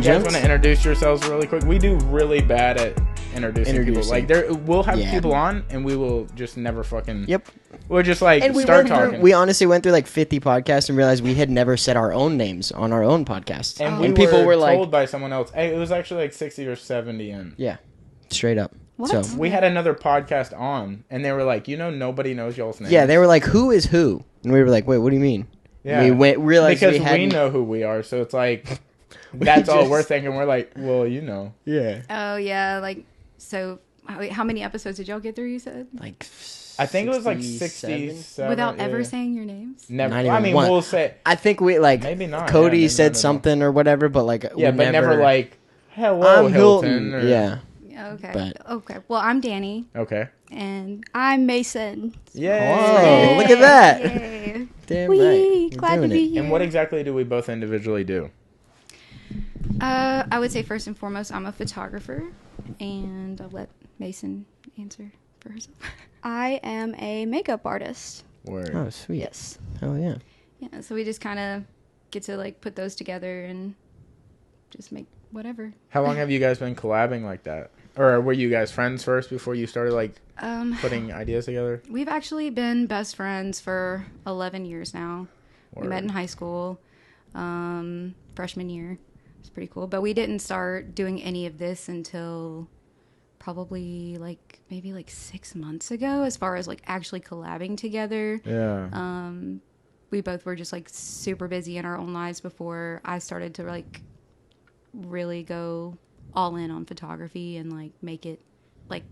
guys want to introduce yourselves really quick? We do really bad at introducing people. Like, we'll have people on, and we will just never fucking... Yep. We'll just, like, start talking. We honestly went through, like, 50 podcasts and realized we had never said our own names on our own podcast. And people were told by someone else. Hey, it was actually, like, 60 or 70 in. Yeah. Straight up. What? So we had another podcast on, and they were like, nobody knows y'all's names. Yeah, they were like, who is who? And we were like, wait, what do you mean? Yeah. And we realized because we know who we are, so it's like, that's all we're thinking. We're like, well, Yeah. Oh, yeah, like, so... How many episodes did y'all get through, you said? Like, I think it was like 67. Without ever saying your names? Never. I mean, we'll say... I think we, like... Maybe not. Cody maybe said something or whatever, but, like... Yeah, but never like, hello, I'm Hilton. Or, yeah. Okay. Okay. Well, I'm Dani. Okay. And I'm Mason. Yay. Whoa, look at that. Yay. Damn Wee, right. glad to be here. And what exactly do we both individually do? I would say first and foremost, I'm a photographer. And I'll let Mason answer for herself. I am a makeup artist. Word. Oh, sweet. Yes. Oh, yeah. Yeah, so we just kind of get to, like, put those together and just make whatever. How long have you guys been collabing like that? Or were you guys friends first before you started, like, putting ideas together? We've actually been best friends for 11 years now. Word. We met in high school, freshman year. It's pretty cool. But we didn't start doing any of this until probably, like, maybe, like, 6 months ago, as far as, like, actually collabing together. Yeah. We both were just, like, super busy in our own lives before I started to, like, really go all in on photography and, like, make it, like,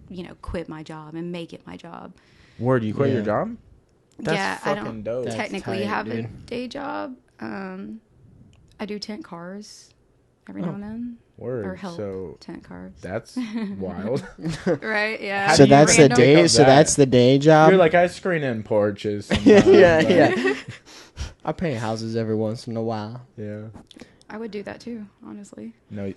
quit my job and make it my job. Word, you quit your job? That's fucking dope. Technically have a day job. I do tent cars every now and then. Word. Or help tent cars. That's wild. Right, yeah. So that's the day. So that's the day job. You're like, I screen in porches. Yeah. I paint houses every once in a while. Yeah. I would do that too, honestly. No.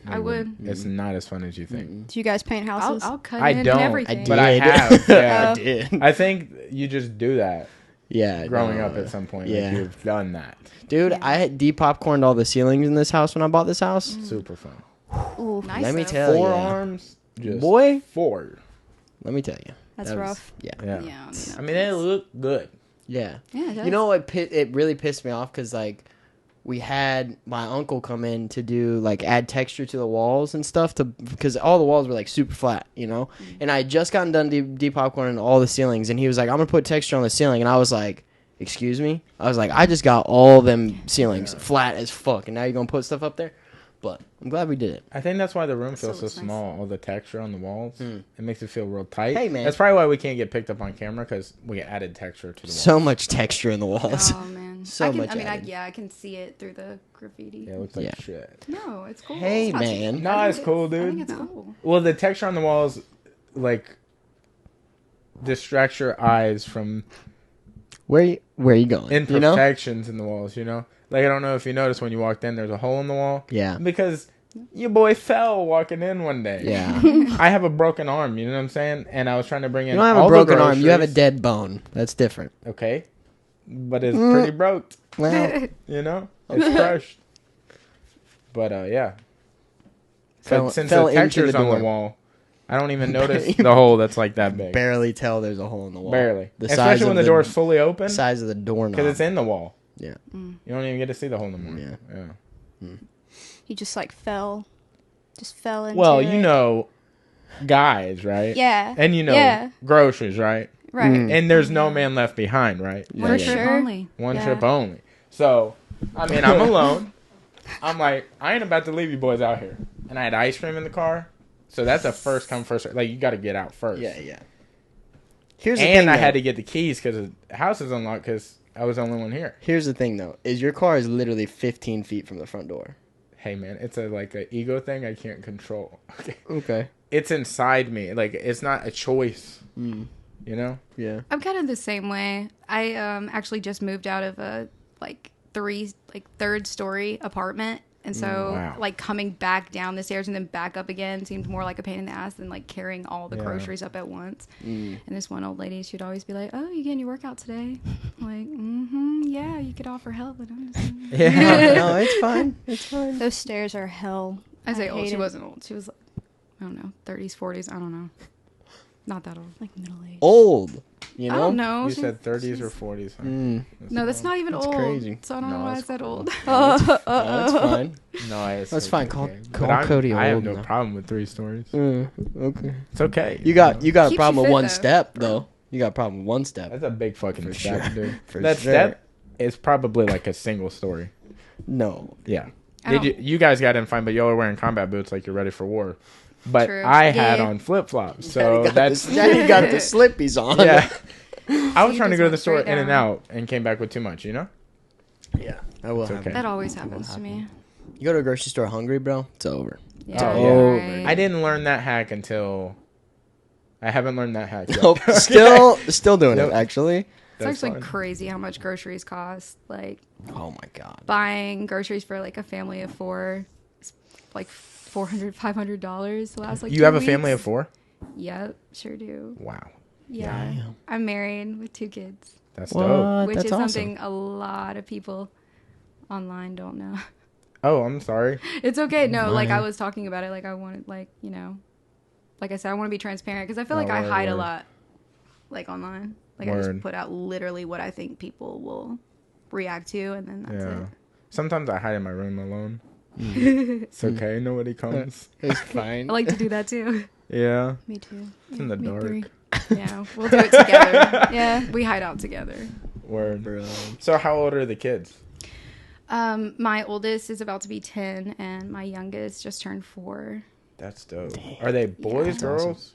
I would. It's not as fun as you think. Do you guys paint houses? I'll cut I in don't, everything. but I have. Yeah. I did. I think you just do that. Yeah. Growing up at some point. Yeah. Like you've done that. Dude, I had de-popcorned all the ceilings in this house when I bought this house. Super fun. Ooh, Nice. Let me though. tell you. 4 arms. Just Boy. 4. Let me tell you. that's That was- rough. Yeah. Yeah. Yeah, I mean, they look good. Yeah. Yeah, it does. You know what? It really pissed me off because, like, we had my uncle come in to do, like, add texture to the walls and stuff because all the walls were, like, super flat, And I had just gotten done de-popcorning all the ceilings, and he was like, I'm going to put texture on the ceiling. And I was like, excuse me? I was like, I just got all them ceilings flat as fuck, and now you're going to put stuff up there? But I'm glad we did it. I think that's why the room feels so looks nice. small. All the texture on the walls. It makes it feel real tight. Hey, man. That's probably why we can't get picked up on camera because we added texture to the walls. So much texture in the walls. Oh, man. So much added. I can see it through the graffiti. Yeah, it looks like shit. No, it's cool. Hey, It's not- man. No, it's cool, I think dude. it's cool. Well, the texture on the walls, like, distracts your eyes from Where you going? imperfections in the walls, Like, I don't know if you noticed when you walked in, there's a hole in the wall. Yeah. Because your boy fell walking in one day. Yeah. I have a broken arm, you know what I'm saying? And I was trying to bring in You don't have all a broken arm. You have a groceries. dead bone. That's different. Okay. But it's pretty broke, Well, It's crushed. But, yeah. Fell- But since fell the into texture's the on the door. wall, I don't even notice the hole that's like that big. barely tell there's a hole in the wall. Barely. The size Especially of when the door is fully open. size of the doorknob. Because it's in the wall. Yeah. You don't even get to see the hole no more. Yeah. He just like fell into Well, it. guys, right? Yeah. And Yeah. groceries, right? Right. And there's no man left behind, right? Yeah, One yeah. trip Sure. only. One Yeah. trip only. So, I mean, I'm alone. I'm like, I ain't about to leave you boys out here. And I had ice cream in the car. So that's a first come, first serve. Like, you got to get out first. Yeah. Here's the And thing, I though. had to get the keys because the house is unlocked because I was the only one here. Here's the thing, though, is your car is literally 15 feet from the front door. Hey, man, it's like an ego thing I can't control. Okay. Okay. It's inside me. Like, it's not a choice. Yeah. I'm kind of the same way. I actually just moved out of a third story apartment And so, Wow. like, coming back down the stairs and then back up again seemed more like a pain in the ass than, like, carrying all the groceries up at once. And this one old lady, she'd always be like, oh, you getting your workout today? I'm like, yeah, you could offer help, but I'm just... Yeah, no, it's fine. It's fine. Those stairs are hell. I say old. hate She it. wasn't old. She was, like, I don't know, 30s, 40s. I don't know. Not that old. Like middle age. Old. You know? I don't know. You said 30s or 40s. Huh? No, that's not even That's old. crazy. So I don't know No, why I that's said cool. old. That's fine. No, it's That's fine. Call But Cody I have old no now. problem with 3 stories. Okay. It's okay. You got a Keeps you problem with fit, one though. step though. You got a problem with one step. That's a big fucking For step, sure. dude. For That sure. step is probably like a single story. No. Yeah. I Did don't- you guys got in fine, but y'all are wearing combat boots like you're ready for war. But True. I had Yeah. on flip flops, so that's Daddy got the slippies on. yeah. I was you trying to just go to the went store straight in and down. out and came back with too much, you know? Yeah. That will It's happen. okay. That always happens to me. You go to a grocery store hungry, bro. It's over. Yeah. Oh, yeah. right. I didn't learn that hack until I haven't learned that hack yet. Nope. Still doing Nope. it actually. It's That's actually fine. crazy how much groceries cost. Like, Oh my god. buying groceries for, like, a family of 4 is, like, $400, $500 the last, like, You 2 have a weeks. family of 4? Yep, sure do. Wow. Yeah. Damn. I'm married with 2 kids, That's What? dope. which That's is awesome. something a lot of people online don't know. Oh, I'm sorry. It's okay. No, like, I Right. was talking about it. Like, I wanted, like, you know, like I said, I want to be transparent because I feel Oh, like I word, hide a word. lot, like, online. Like, I Word. just put out literally what I think people will react to, and then that's Yeah. Sometimes I hide in my room alone. It's okay. Nobody comes. It's it. fine. I like to do that too. Yeah. Me too. It's in the Me dark. 3. Yeah, we'll do it together. Yeah. We hide out together. Word. Bro. So how old are the kids? My oldest is about to be 10, and my youngest just turned 4. That's dope. Are they boys, Yeah. girls?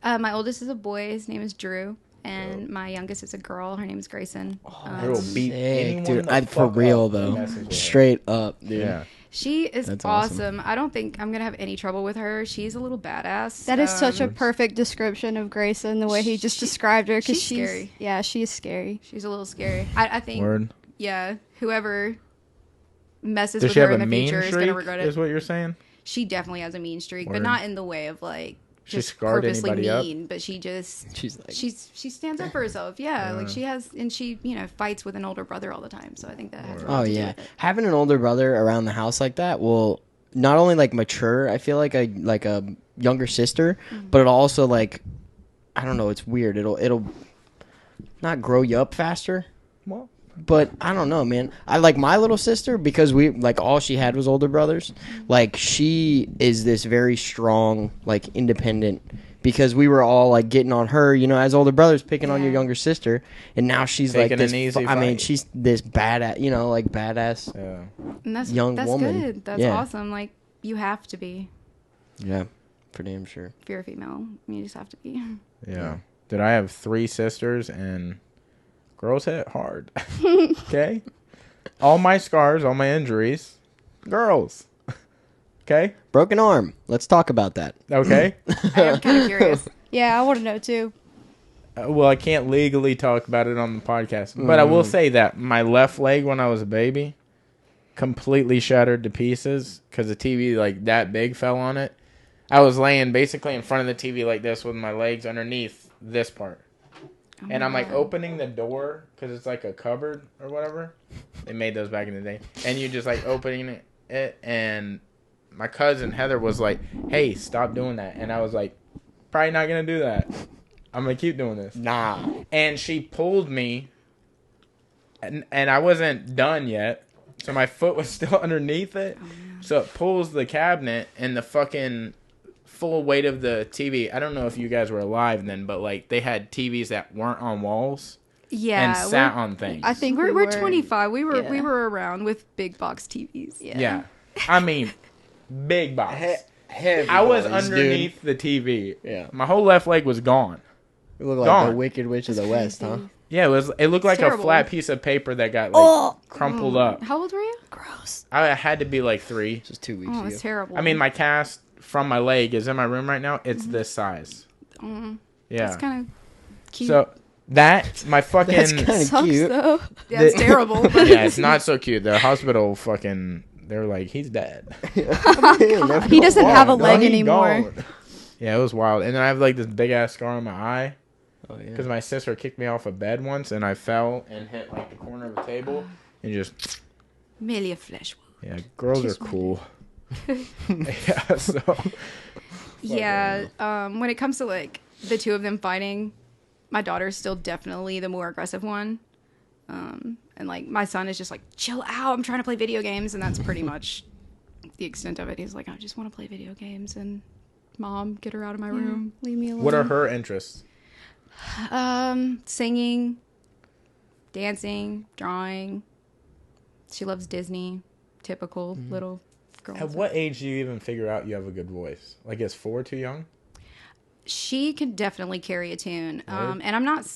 My oldest is a boy. His name is Drew. And my youngest is a girl. Her name is Grayson. They will beat anyone dude. the For fuck real up that though. messes with her. Straight up, dude. Yeah. She is That's awesome. I don't think I'm going to have any trouble with her. She's a little badass. That is such a perfect description of Grayson, the way he just described her. Because she's scary. Yeah, she is scary. She's a little scary. I think, Word. yeah, whoever messes Does with she her have in a the mean future is going streak? to regret it. Is what you're saying? She definitely has a mean streak, Word. but not in the way of, like, She just scarred purposely anybody up? mean, but she just... She's like, she stands up for herself, yeah. Like, she has... And she, you know, fights with an older brother all the time, so I think that has a lot oh to do yeah, with it. having an older brother around the house like that will not only like mature. I feel like a younger sister, but it'll also like, I don't know. It's weird. It'll not grow you up faster. Well, But I don't know, man. I like my little sister because we like all she had was older brothers. Like she is this very strong, like independent. Because we were all like getting on her, you know, as older brothers picking on your Yeah. younger sister, and now she's Taking like this. an easy I mean, fight. she's this badass, you know, like badass. yeah. And that's young that's woman. good. That's Yeah. awesome. Like, you have to be. Yeah, for damn sure. If you're a female, you just have to be. Yeah. Dude, I have 3 sisters, and girls hit hard. Okay? All my scars, all my injuries, girls. Okay? Broken arm. Let's talk about that. Okay? I am kind of curious. Yeah, I want to know too. Well, I can't legally talk about it on the podcast, but I will say that my left leg when I was a baby completely shattered to pieces because the TV like that big fell on it. I was laying basically in front of the TV like this with my legs underneath this part. Oh And my I'm like God. opening the door because it's like a cupboard or whatever. They made those back in the day. And you just like opening it. And my cousin Heather was like, hey, stop doing that. And I was like, probably not going to do that. I'm going to keep doing this. Nah. And she pulled me. And I wasn't done yet. So my foot was still underneath it. So it pulls the cabinet and the fucking full weight of the TV. I don't know if you guys were alive then, but like they had TVs that weren't on walls Yeah. and sat on things. I think we're we were 25. We Yeah. were around with big box TVs. Yeah. I mean, big box. Heavy I was boys, underneath the TV. Yeah. My whole left leg was gone. You look like Gone. the Wicked Witch of the West, huh? Yeah, it looked like terrible. a flat piece of paper that got like Oh, crumpled up. How old were you? gross. I had to be like 3. This was 2 weeks Oh, ago. it's terrible. I mean, my cast from my leg is in my room right now. It's this size. Mm, Yeah. That's kind of cute. So that my fucking That's kind of Sucks cute. though. yeah, it's terrible. But yeah, it's not so cute. The hospital fucking they were like, he's dead. He doesn't have a leg he anymore. gone. Yeah, it was wild. And then I have like this big ass scar on my eye Oh yeah. because my sister kicked me off a bed once, and I fell and hit like the corner of a table and just. Amelia Flesh. Yeah, girls are cool. Yeah, so. Yeah, when it comes to like the two of them fighting, my daughter's still definitely the more aggressive one. And like my son is just like, chill out, I'm trying to play video games, and that's pretty much the extent of it. He's like, I just want to play video games, and mom, get her out of my room, leave me alone. What are her interests? Singing, dancing, drawing. She loves Disney. Typical little girl. At what age do you even figure out you have a good voice? Like, is 4 too young? She could definitely carry a tune. Really? And I'm not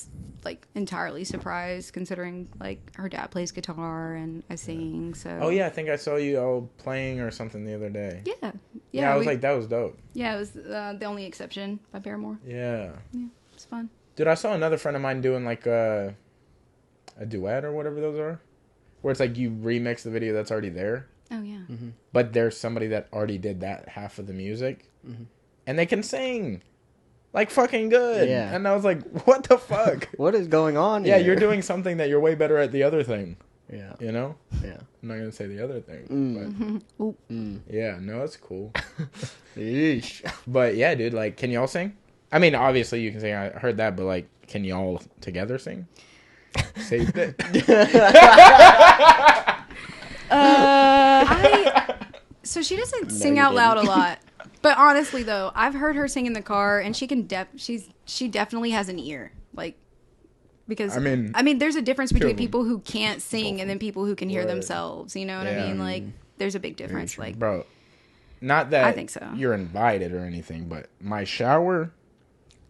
like entirely surprised considering like her dad plays guitar and I sing. So. Oh yeah, I think I saw you all playing or something the other day. Yeah. Yeah, I was like, that was dope. Yeah, it was The Only Exception by Paramore. Yeah. Yeah, it's fun. Dude, I saw another friend of mine doing like a duet or whatever those are, where it's like you remix the video that's already there, Oh yeah. but there's somebody that already did that half of the music, and they can sing. Like fucking good. Yeah. And I was like, what the fuck? What is going on Yeah, here? you're doing something that you're way better at the other thing. Yeah. You know? Yeah. I'm not going to say the other thing. But yeah, no, it's cool. Yeesh. But yeah, dude, like, can y'all sing? I mean, obviously you can sing. I heard that, but like, can y'all together sing? Save it. So she doesn't sing you out loud a didn't. lot. But honestly, though, I've heard her sing in the car, and she can she definitely has an ear, like because I mean, there's a difference two of between them. people who can't sing and then people who can hear Word. themselves. You know what Yeah. I mean? Like, there's a big difference. Like, bro, not that I think so. you're invited or anything, but my shower,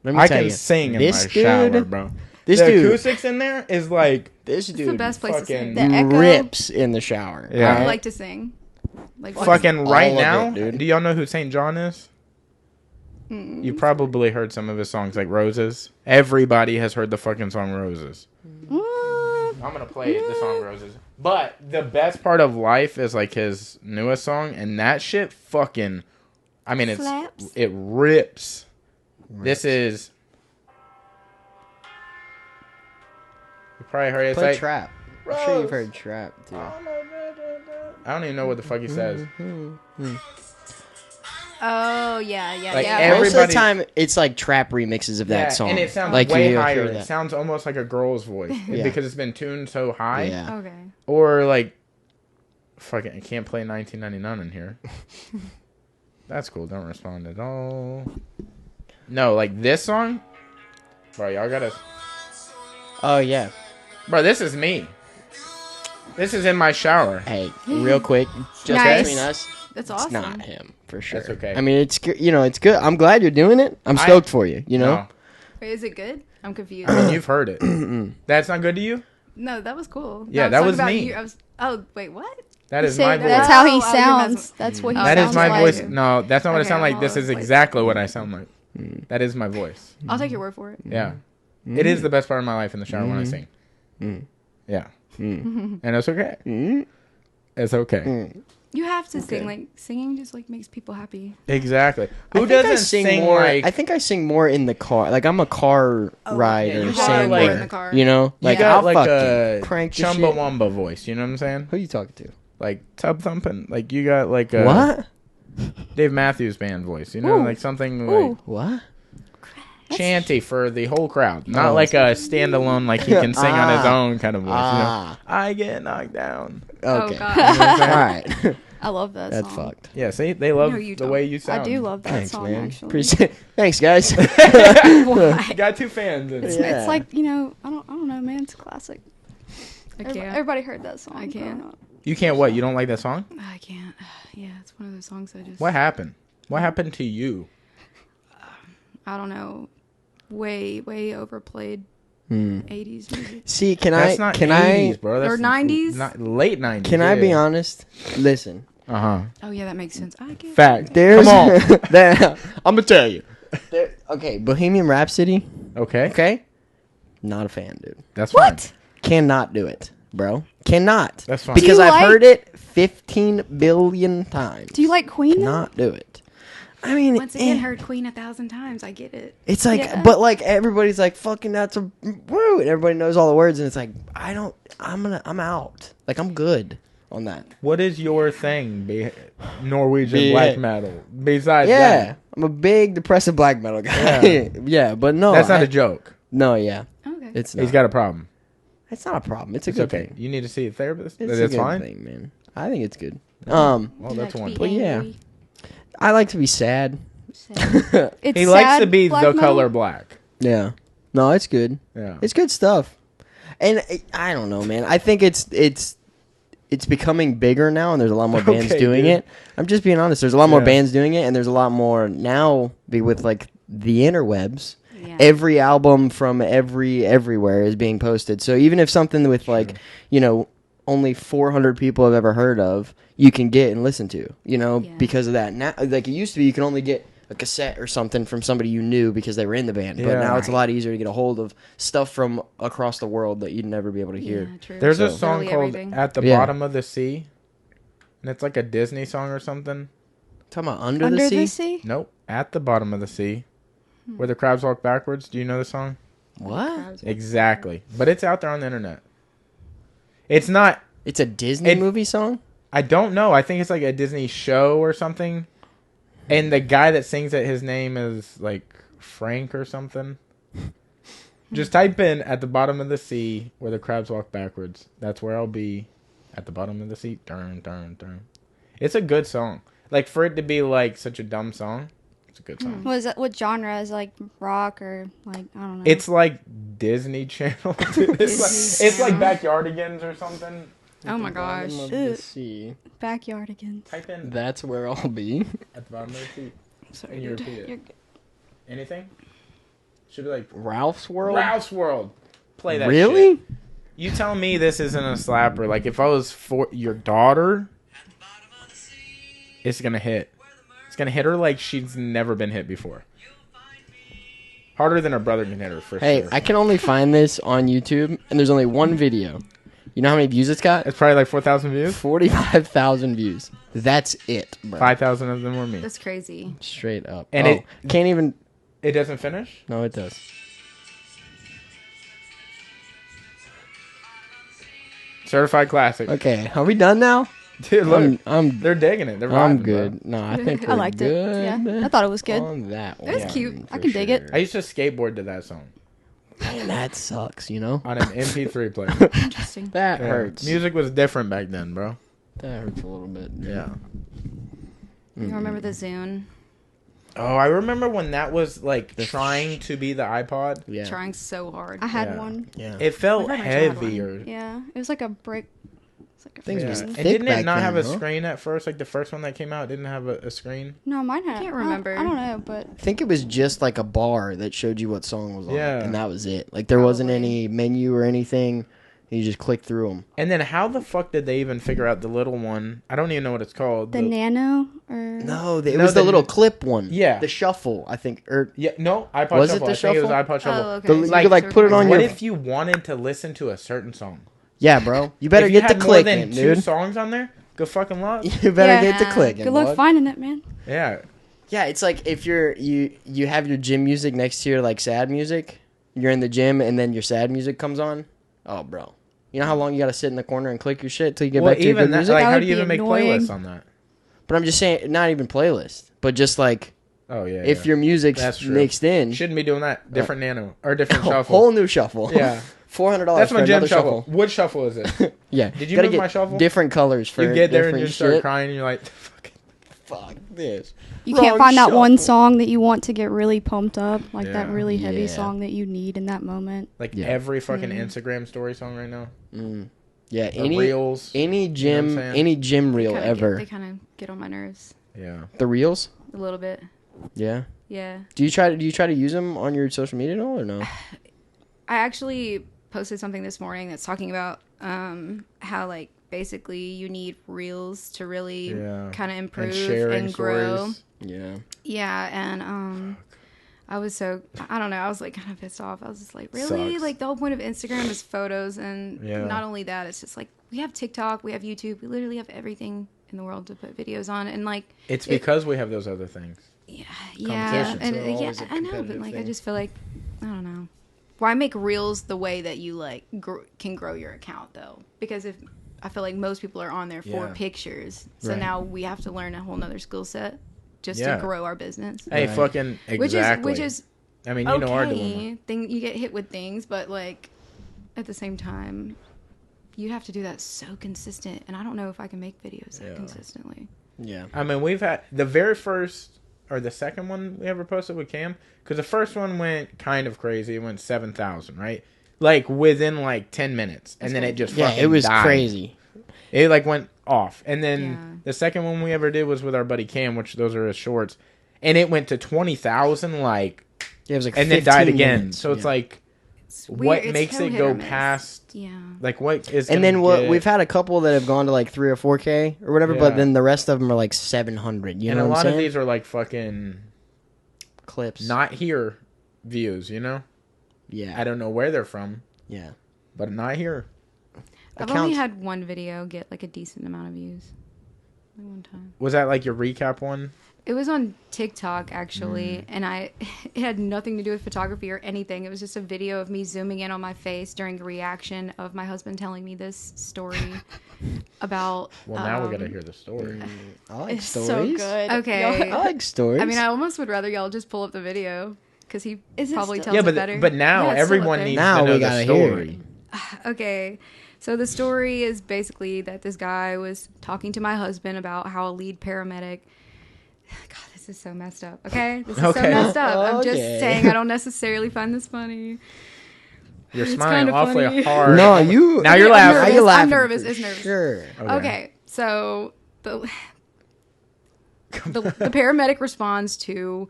Let me I tell can you, sing in this my shower, dude- bro. This the dude, acoustics in there is like, this it's the dude best place to fucking- sing. The echo. rips in the shower. Yeah. I alright? like to sing. Like fucking all right of now. it, dude. Do y'all know who St. John is? You probably heard some of his songs, like Roses. Everybody has heard the fucking song Roses. I'm gonna play the song Roses. But the best part of Life is like his newest song, and that shit fucking, I mean, Slaps. it rips. This is. You probably heard it. It's Play like, trap. I'm sure you've Rose. heard trap too. I don't even know what the fuck he says. oh yeah, yeah, Like, yeah. every- Most of the Everybody- time, it's like trap remixes of that song. and it sounds like way you hear higher. that. It sounds almost like a girl's voice Yeah. because it's been tuned so high. Yeah. Okay. Or like, fucking, I can't play 1999 in here. That's cool. Don't respond at all. No, like this song, bro. Y'all gotta, Oh yeah. bro. This is me. This is in my shower. Hey, real quick, just Nice. between us, That's it's awesome. not him for sure. That's okay. I mean, it's good. You know, it's good. I'm glad you're doing it. I'm stoked for you. You know. No, Wait, is it good? I'm confused. I mean, you've heard it. That's not good to you. No, that was cool. Yeah, No, that I was talking about me. you. Oh, wait, what? That is Say my voice. that's how he Oh, you're sounds. messing- That's what he That sounds is my like. voice. No, that's not what I Okay, sound like. I'm This all is like- exactly what I sound like. That is my voice. I'll take your word for it. Yeah. It is the best part of my life in the shower when I sing. Yeah. And it's okay. It's okay. You have to sing. Like, singing just like makes people happy. Exactly. Who I think I doesn't sing more? like? I think I sing more in the car. Like I'm a car rider, you You got, gotta singer. like- in the car. You know, you like got I'll like fucking a crank the Chumbawamba voice. You know what I'm saying? Who you talking to? Like tub thumping. Like you got like a What? Dave Matthews Band voice. You know, Ooh. like something Ooh. like What? chanty for the whole crowd, not Oh. like a standalone like he can sing on his own kind of voice. Ah. You know, I get knocked down. Okay. Oh, God. All right. I love that That's song. fucked. Yeah, see, they love No, you the don't. way you I sound. do love that Thanks, song man. actually. Appreciate. Thanks, guys. Why? Got 2 fans. In it. Yeah. It's like, you know, I don't know, man. It's a classic. I can't. Everybody heard that song. I can't. growing up. You can't what? You don't like that song? I can't. Yeah, it's one of those songs I just. What happened? What happened to you? I don't know. Way overplayed. Hmm. 80s music. See, can That's I? not Can 80s, I? bro. That's Or 90s? Late 90s. Can I be honest? Listen. Uh huh. Oh yeah, that makes sense. I get. Fact. There's Come on. that, I'm gonna tell you. Okay, Bohemian Rhapsody. Okay. Okay. Not a fan, dude. That's What? fine. Cannot do it. bro. Cannot. That's fine. Because Do you I've like- heard it 15 billion times. Do you like Queen? though? Cannot do it. I mean, Once again, heard Queen 1,000 times. I get it. it's like, Yeah. but like everybody's like, fucking that's a woo, and everybody knows all the words, and it's like, I'm out. Like, I'm good on that. What is your thing? Norwegian Be- black metal. Besides Yeah, that, I'm a big depressive black metal guy. Yeah. Yeah, but no, that's not a joke. No, yeah, Okay. it's not. He's got a problem. It's not a problem. It's a It's good okay. thing. You need to see a therapist. It's a That's good fine. thing, man. I think it's good. Well, You that's like to one. be Well, yeah. angry, I like to be sad. sad. It's He likes to sad be black the metal. color black. Yeah. No, it's good. Yeah. It's good stuff. And I don't know, man. I think it's becoming bigger now, and there's a lot more bands Okay, doing dude. it. I'm just being honest. There's a lot more Yeah. bands doing it, and there's a lot more now with like the interwebs. Yeah. Every album from everywhere is being posted. So even if something with like, only 400 people have ever heard of, you can get and listen to, Yeah. because of that. Now, like it used to be, you can only get a cassette or something from somebody you knew because they were in the band. But Yeah. now it's a lot easier to get a hold of stuff from across the world that you'd never be able to hear. Yeah, true. There's a So- song Literally called everything. "At the Yeah. Bottom of the Sea," and it's like a Disney song or something. Talking about Under, Under the the Sea? sea? Nope, "At the Bottom of the Sea," where the crabs walk backwards. Do you know the song? What? Exactly, but it's out there on the internet. It's not. It's a Disney movie song? I don't know. I think it's like a Disney show or something. And the guy that sings it, his name is like Frank or something. Just type in "At the Bottom of the Sea" where the crabs walk backwards. That's where I'll be. At the bottom of the sea. Dun, dun, dun. It's a good song. Like for it to be like such a dumb song, it's a good song. What genre is like rock or like I don't know. It's like Disney Channel. Dude. It's Disney like Channel. Backyardigans or something. Oh my gosh. Bottom of Ew. the Sea. Backyardigans. Type in That's where I'll be. "At the Bottom of the Sea." Sorry, And you dude. repeat it. You're good. Anything? Should be like Ralph's World? Ralph's World. Play that Really? shit. You tell me this isn't a slapper. Like if I was for your daughter, it's gonna hit. It's gonna hit her like she's never been hit before. Harder than her brother can hit her for Hey, sure. I can only find this on YouTube, and there's only one video. You know how many views it's got? It's probably like 4,000 views. 45,000 views. That's it, bro. 5,000 of them were me. That's crazy. Straight up. And And it- it can't even. It doesn't finish. No, it does. Certified classic. Okay, are we done now? Dude, look, I'm they're digging it. They're I'm vibing, good. No, I think I we're liked good it. Yeah, I thought it was good. on that It was one, cute. I for can dig it. bro. I used to skateboard to that song Man, that sucks. You know on an MP3 player. Interesting. that Yeah. hurts. Music was different back then, bro. That hurts a little bit. Yeah. You remember the Zune? Oh, I remember when that was like trying to be the iPod. Yeah. Trying so hard. I had Yeah. one. Yeah. It felt I remember I had one. heavier. Yeah, it was like a brick. It's like a Things Yeah. was And thick didn't it back not then, have a huh? screen at first? Like the first one that came out didn't have a screen. No, mine had. Can't remember. I don't know, but I think it was just like a bar that showed you what song was on, Yeah. and that was it. Like there wasn't Probably. any menu or anything. You just click through them. And then how the fuck did they even figure out the little one? I don't even know what it's called. the nano or No, it No, was the the- little clip one. Yeah. the shuffle. I think. Or Yeah, no, iPod Was it Shuffle. the I think it was shuffle? iPod Shuffle. Oh, okay. The- So you like- could like put it on What your. if you wanted to listen to a certain song? Yeah, bro. You better if you get to had more than clicking, two dude. songs on there, good fucking luck. You better Yeah. get to clicking. Good luck bud. finding it, man. Yeah. Yeah, it's like if you have your gym music next to your like sad music, you're in the gym and then your sad music comes on. Oh, bro. You know how long you got to sit in the corner and click your shit till you get Well, back to your even good that, music? like, That how would do you be even make annoying. playlists on that? But I'm just saying, not even playlist, but just like Oh yeah. if yeah. your music's That's true. mixed in, Shouldn't be doing that. Different nano or different a shuffle. whole new shuffle. Yeah. $400 That's for my gym another shuffle. shuffle. What shuffle is it? Yeah. Did you Gotta move get my shuffle? Different colors for You get there and different you start shit. crying and you're like, fuck. Fuck this. You Wrong can't find that one shuffle. song that you want to get really pumped up, like that Yeah. really heavy Yeah. song that you need in that moment. Like Yeah. every fucking Instagram story song right now. Yeah, The any reels. any You know gym what I'm saying? any gym reel Kinda ever. They kind of get on my nerves Yeah. The reels? a little bit. Yeah. Yeah. Do you try to use them on your social media at all or no? I actually posted something this morning that's talking about how like basically you need reels to really Yeah. kind of And improve sharing and grow. stories. Yeah. Yeah, and I don't know. I was like kind of pissed off. I was just like, really? Sucks. Like the whole point of Instagram is photos, and Yeah. not only that, it's just like we have TikTok, we have YouTube, we literally have everything in the world to put videos on, and like It's because we have those other things. yeah, Competition. and So always a I know, but competitive like I thing. just feel like I don't know. Why make reels the way that you like can grow your account though? Because if I feel like most people are on there for Yeah. pictures, so Right. now we have to learn a whole nother skill set just Yeah. to grow our business. Hey, Right. fucking exactly. Which is I mean, you know our dilemma. okay. You get hit with things, but like at the same time, you have to do that so consistent, and I don't know if I can make videos that Yeah. consistently. Yeah. I mean, we've had the very first or the second one we ever posted with Cam, because the first one went kind of crazy. It went 7,000, right? Like within like 10 minutes, and then it just Yeah, fucking it was died. crazy. It like went off, and then Yeah. the second one we ever did was with our buddy Cam, which those are his shorts, and it went to 20,000, like, Yeah, it was like and then died 15 again. minutes. So it's Yeah. like, It's what weird. It's makes so it hit go or miss. past? Yeah. Like, what is? And gonna then what get- we've had a couple that have gone to like 3 or 4K or whatever, but Yeah. then the rest of them are like 700. You and know a what lot I'm of saying? these are like fucking Clips. not here views. You know, Yeah. I don't know where they're from, Yeah. but not here. I've only Accounts- had one video get like a decent amount of views. Like one time. Was that like your recap one? It was on TikTok actually, Mm. and it had nothing to do with photography or anything. It was just a video of me zooming in on my face during a reaction of my husband telling me this story about. Well, now we gotta hear the story. I like It's stories. so good. Okay. Y'all- I like stories. I mean, I almost would rather y'all just pull up the video because he Is it probably still- tells Yeah, it better. but now Yeah, it's still up everyone there. needs Now to know we the gotta hear story. Okay, so the story is basically that this guy was talking to my husband about how a lead paramedic. God, this is so messed up. Okay, this is so Okay. messed up. I'm just Okay. saying I don't necessarily find this funny. You're It's smiling kinda awfully funny. hard. no, you. Now you're I'm laughing. Now nervous. you're I'm laughing nervous. for It's nervous. Sure. Okay, so the paramedic responds to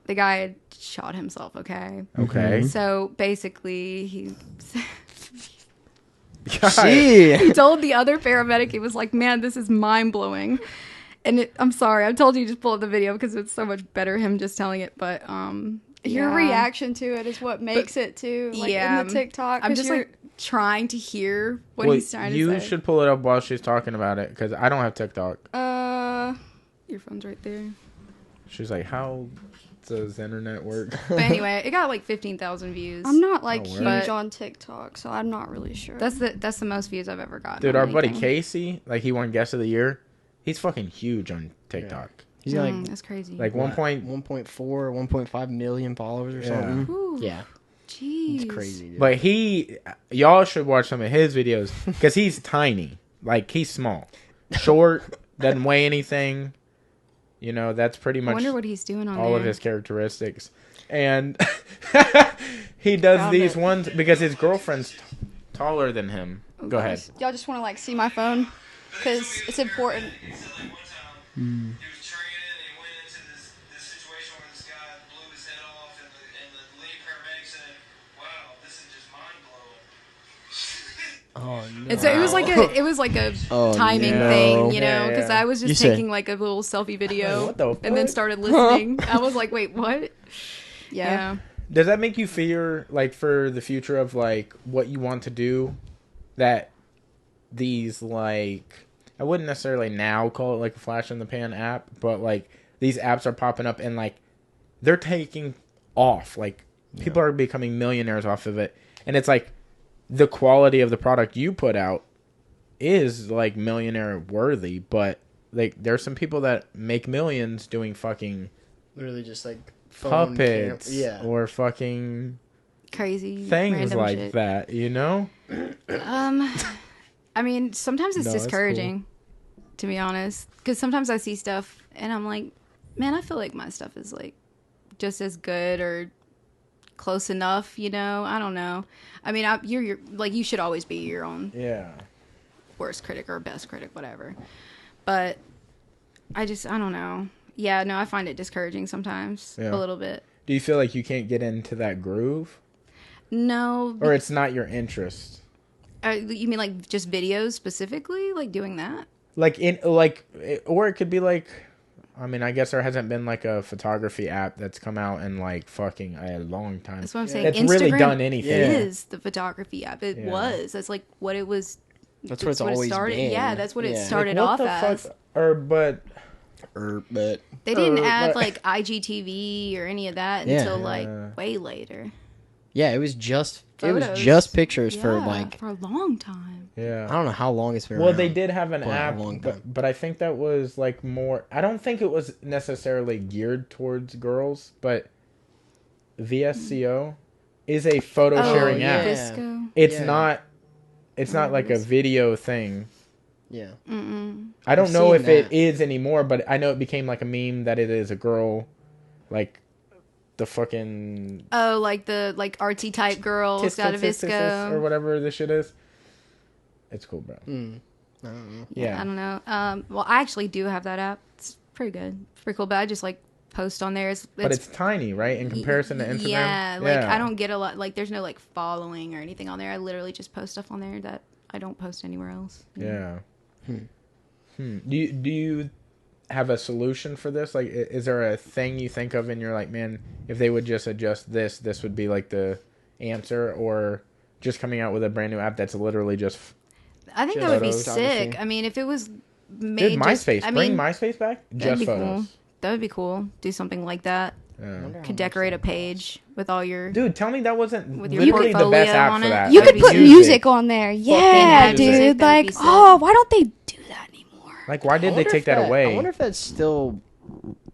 the guy had shot himself. Okay, Okay. so basically he. Gee. He told the other paramedic, he was like, man, this is mind-blowing. And I'm sorry, I told you to just pull up the video because it's so much better him just telling it. But Your yeah. reaction to it is what makes it too. Like in the TikTok. I'm 'cause just you're- like trying to hear what Well, he's trying to you say. should pull it up while she's talking about it, because I don't have TikTok. Your phone's right there. She's like, how does the internet work? But anyway, it got like 15,000 views. I'm not like Oh, huge word. on TikTok, so I'm not really sure. That's the most views I've ever gotten. Dude, on our buddy anything. Casey, like he won Guest of the Year. He's fucking huge on TikTok. He's got like That's crazy. Like what, 1.4. 1.5 million followers or Yeah. something. Ooh, Yeah, jeez. it's crazy. Dude. But y'all should watch some of his videos, because he's tiny. Like, he's small. Short, doesn't weigh anything. You know, that's pretty I much wonder what he's doing on all there. of his characteristics. And he does Found these it. ones because his girlfriend's taller than him. Oh, Go ahead. Y'all just want to like see my phone because it's important. He said like one time he was training and he went into this situation where this guy blew his head off and the lead paramedic said, "Wow, this is just mind blowing." Oh no. And so it was like a Oh, timing no. thing, you Yeah, know, because yeah. I was You just said- taking like a little selfie video What the and then fuck? started listening. I was like, wait, what? Yeah. Does that make you fear, like, for the future of, like, what you want to do? That these, like, I wouldn't necessarily now call it, like, a flash in the pan app, but, like, these apps are popping up and, like, they're taking off. Like, people are becoming millionaires off of it. And it's, like, the quality of the product you put out is, like, millionaire worthy, but, like, there's some people that make millions doing fucking Literally just like phone puppets yeah. or fucking Crazy things random like shit. that, you know? I mean, sometimes it's No, that's discouraging, to be honest, because sometimes I see stuff and I'm like, man, I feel like my stuff is like just as good or close enough, you know? I don't know. I mean, you're like, you should always be your own Yeah. worst critic or best critic, whatever. But I don't know. Yeah, no, I find it discouraging sometimes, Yeah. a little bit. Do you feel like you can't get into that groove? No, Or it's not your interest? you mean like just videos specifically, like doing that? Or it could be like, I mean, I guess there hasn't been like a photography app that's come out in like fucking a long time. That's what I'm saying. That's Instagram really done anything. is the photography app. It Yeah. was. That's like what it was. That's what it's always started. been. Yeah, that's what it Yeah. started Like, what off the as. fuck? But But They didn't add but- like IGTV or any of that Yeah. until like Yeah. way later. yeah, it was just Photos. pictures for Yeah, like for a long time. yeah. I don't know how long it's been. Well, around. they did have an for a app, long time. but I think that was like more. I don't think it was necessarily geared towards girls, but VSCO is a photo sharing yeah. app. Visco. It's Yeah. not. It's not like a video thing. Yeah. I don't I've know seen if it that. is anymore, but I know it became like a meme that it is a girl, like the fucking Oh, like the artsy type girls out of or Visco. whatever this shit is. It's cool, bro. I don't know. Yeah. I don't know. Well, I actually do have that app. It's pretty good. It's pretty cool. But I just like post on there. But it's tiny, right? In comparison to Instagram. Yeah, like I don't get a lot. Like there's no like following or anything on there. I literally just post stuff on there that I don't post anywhere else. Yeah. Do you have a solution for this? Like, is there a thing you think of and you're like, man, if they would just adjust this would be like the answer, or just coming out with a brand new app that's literally just I think Just that would be photos, sick. obviously. I mean, if it was made dude, MySpace. just, I Bring mean, MySpace back. that'd Just be photos. cool. That would be cool. Do something like that. Yeah. Could decorate a page with all your. Dude, tell me that wasn't With your literally the portfolio best app on for it. that. You That'd could be put Music. music on there. Yeah, music. dude. That'd Like, be sick. oh, why don't they do that anymore? Like, why I did they wonder take if that away? I wonder if that's still.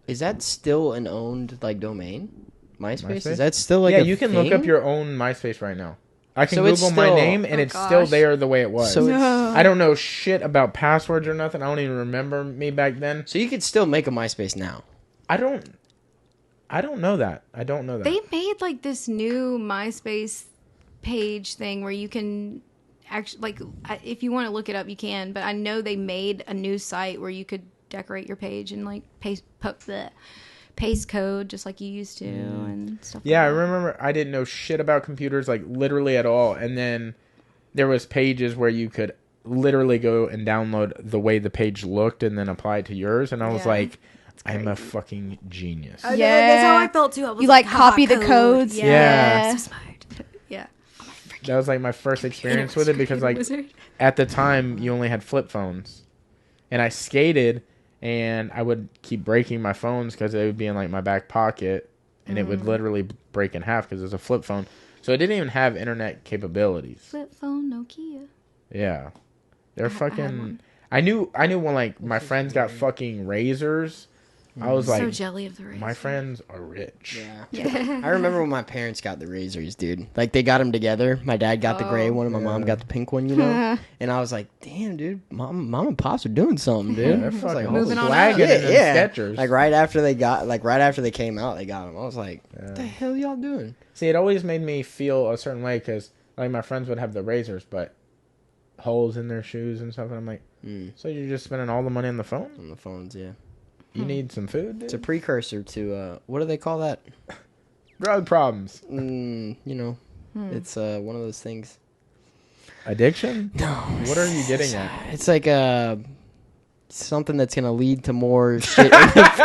Is that still an owned like domain? MySpace? Is that still like yeah, a you can look up thing? your own MySpace right now. I can So it's Google my still- name and Oh, it's still gosh. there the way it was. So it's- No. I don't know shit about passwords or nothing. I don't even remember me back then. So you could still make a MySpace now. I don't know that. I don't know that. They made like this new MySpace page thing where you can actually like if you want to look it up you can, but I know they made a new site where you could decorate your page and like paste code just like you used to and stuff. Yeah, I like that. remember I didn't know shit about computers, like literally at all. And then there was pages where you could literally go and download the way the page looked and then apply it to yours. And I was Yeah. like, I'm a fucking genius. know, that's how I felt too. I was You like copy the codes. Yeah. So smart. Yeah. That was like my first experience with it because like at the time you only had flip phones. And I skated and I would keep breaking my phones because they would be in like my back pocket and it would literally break in half because it was a flip phone. So it didn't even have internet capabilities. Flip phone Nokia. Yeah. They're I had fucking one. I knew when like my friends got fucking razors. I was like, So jelly of the race. my friends are rich. Yeah. I remember when my parents got the razors, dude. Like they got them together. My dad got the gray one and my mom got the pink one, you know. And I was like, damn, dude, mom and pops are doing something, dude. They're I was fucking like, Moving on swagging up. in them Skechers. Like right after they came out, they got them. I was like, what the hell y'all doing? See, it always made me feel a certain way because like my friends would have the razors, but holes in their shoes and stuff. And I'm like, so you're just spending all the money on the phone? On the phones, yeah. You need some food, dude? It's a precursor to what do they call that? Drug problems. You know, it's one of those things. Addiction? No. What are you getting at? It's like something that's gonna lead to more shit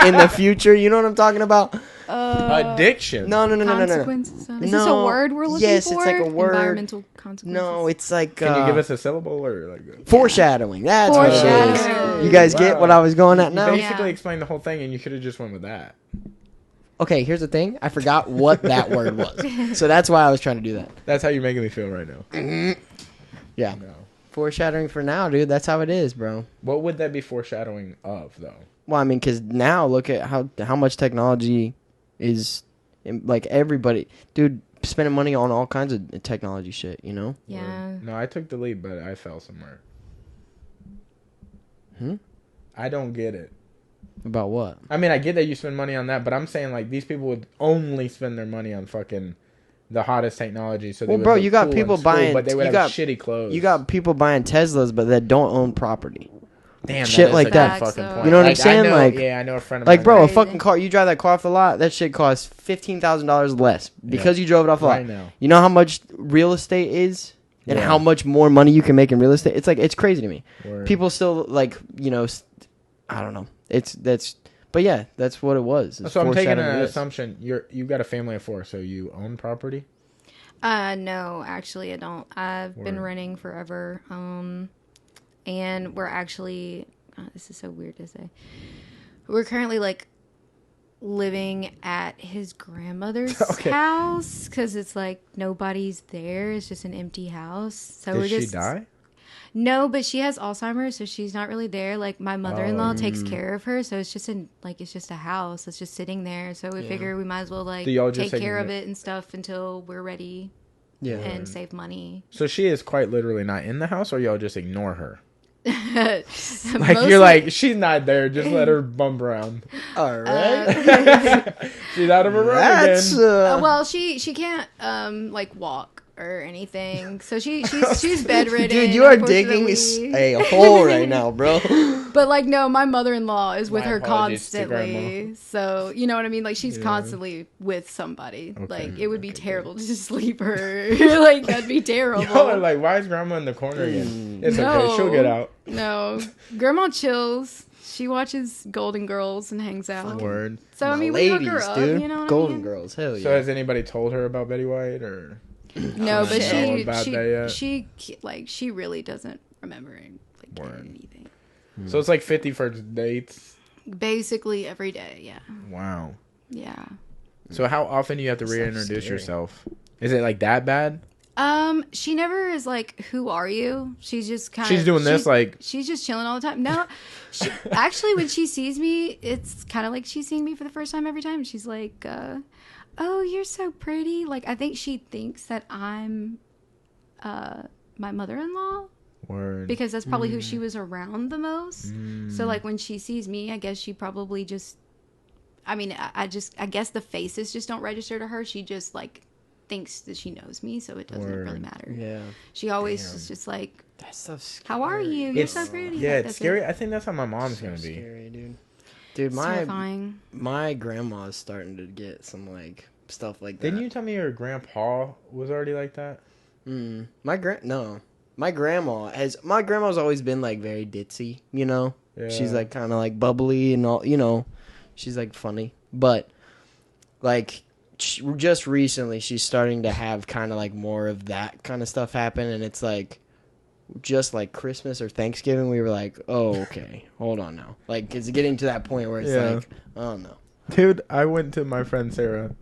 in the future. You know what I'm talking about? Addiction? No. Consequences. No. Is this a word we're looking Yes, for? it's like a word. Environmental consequences. No, it's like Can you give us a syllable or like foreshadowing. That's what it is. Foreshadowing. You guys get Wow. what I was going at You now? basically Yeah. explained the whole thing and you could have just went with that. Okay, here's the thing. I forgot what that word was, so that's why I was trying to do that. That's how you're making me feel right now. Yeah, No. foreshadowing for now, dude. That's how it is, bro. What would that be foreshadowing of, though? Well, I mean, because now look at how much technology is, like everybody, dude, spending money on all kinds of technology shit. You know? Yeah. No, I took the lead, but I fell somewhere. Hmm? I don't get it. About what? I mean, I get that you spend money on that, but I'm saying like these people would only spend their money on fucking the hottest technology. So they Well, would bro, look you got cool in people school, buying- but they would you have got- shitty clothes. You got people buying Teslas, but that don't own property. damn shit is like a good that. fucking Facts, point. You know what I'm Like, saying? I know, Like- yeah, I know a friend of Like, mine. bro, a Crazy. fucking car, you drive that car off the lot, that shit costs $15,000 less because you drove it off the lot. Right now. You know how much real estate is and Yeah. how much more money you can make in real estate? It's like, it's crazy to me. Word. People still like, I don't know. That's But yeah, that's what it was. It's So I'm 4 taking 7 an years. assumption you've got a family of 4, so you own property. No, actually, I don't. I've been Word. renting forever. And we're actually, this is so weird to say. We're currently like living at his grandmother's Okay. house because it's like nobody's there. It's just an empty house. So Did we're she just die? No, but she has Alzheimer's, so she's not really there. Like my mother-in-law takes care of her, so it's just it's just a house. It's just sitting there. So we figure we might as well like Do y'all just take care ignore- of it and stuff until we're ready Yeah. and save money. So she is quite literally not in the house, or y'all just ignore her? Like Mostly- you're like, she's not there. Just let her bump around. All right. She's out of her room That's again. well, she can't like walk or anything, so she's bedridden. Dude, you are digging unfortunately. a hole right now, bro. But like, no, my mother-in-law is with My her apologies to constantly, so you know what I mean. Like, she's constantly with somebody. Okay. Like, it would be terrible to just leave her. Like, that'd be terrible. Y'all are like, why is grandma in the corner again? It's okay. No. She'll get out. No, grandma chills. She watches Golden Girls and hangs out. Word. So I My mean, we hook ladies, her up. dude. You know what Golden I mean? Girls, hell yeah. So has anybody told her about Betty White or? No, but She don't know about that yet. she really doesn't remember Word. anything. So it's like 50 first dates. Basically every day. Yeah. Wow. Yeah. So how often do you have to That sounds reintroduce scary. yourself? Is it like that bad? She never is like, "Who are you?" She's just kind of. She's doing this like. She's just chilling all the time. No, actually, when she sees me, it's kind of like she's seeing me for the first time every time. She's like, "Oh, you're so pretty." Like, I think she thinks that I'm, my mother-in-law Word. because that's probably who she was around the most. So, like, when she sees me, I guess she probably just. I mean, I guess the faces just don't register to her. She just like thinks that she knows me, so it doesn't Word. really matter. Yeah. She always is just like, That stuff's scary. "How are you? You're It's so pretty." yeah, Like, it's that's scary. it. I think that's how my mom's So gonna be. scary, dude. Dude, It's my terrifying. grandma's starting to get some like stuff like that. Didn't you tell me your grandpa was already like that? My grandma's always been like very ditzy, you know. Yeah. She's like kind of like bubbly and all, you know. She's like funny, but like just recently she's starting to have kind of like more of that kind of stuff happen, and it's like just like Christmas or Thanksgiving we were like, oh okay, hold on now, like it's getting to that point where it's Yeah. like, oh no. Dude, I went to my friend Sarah.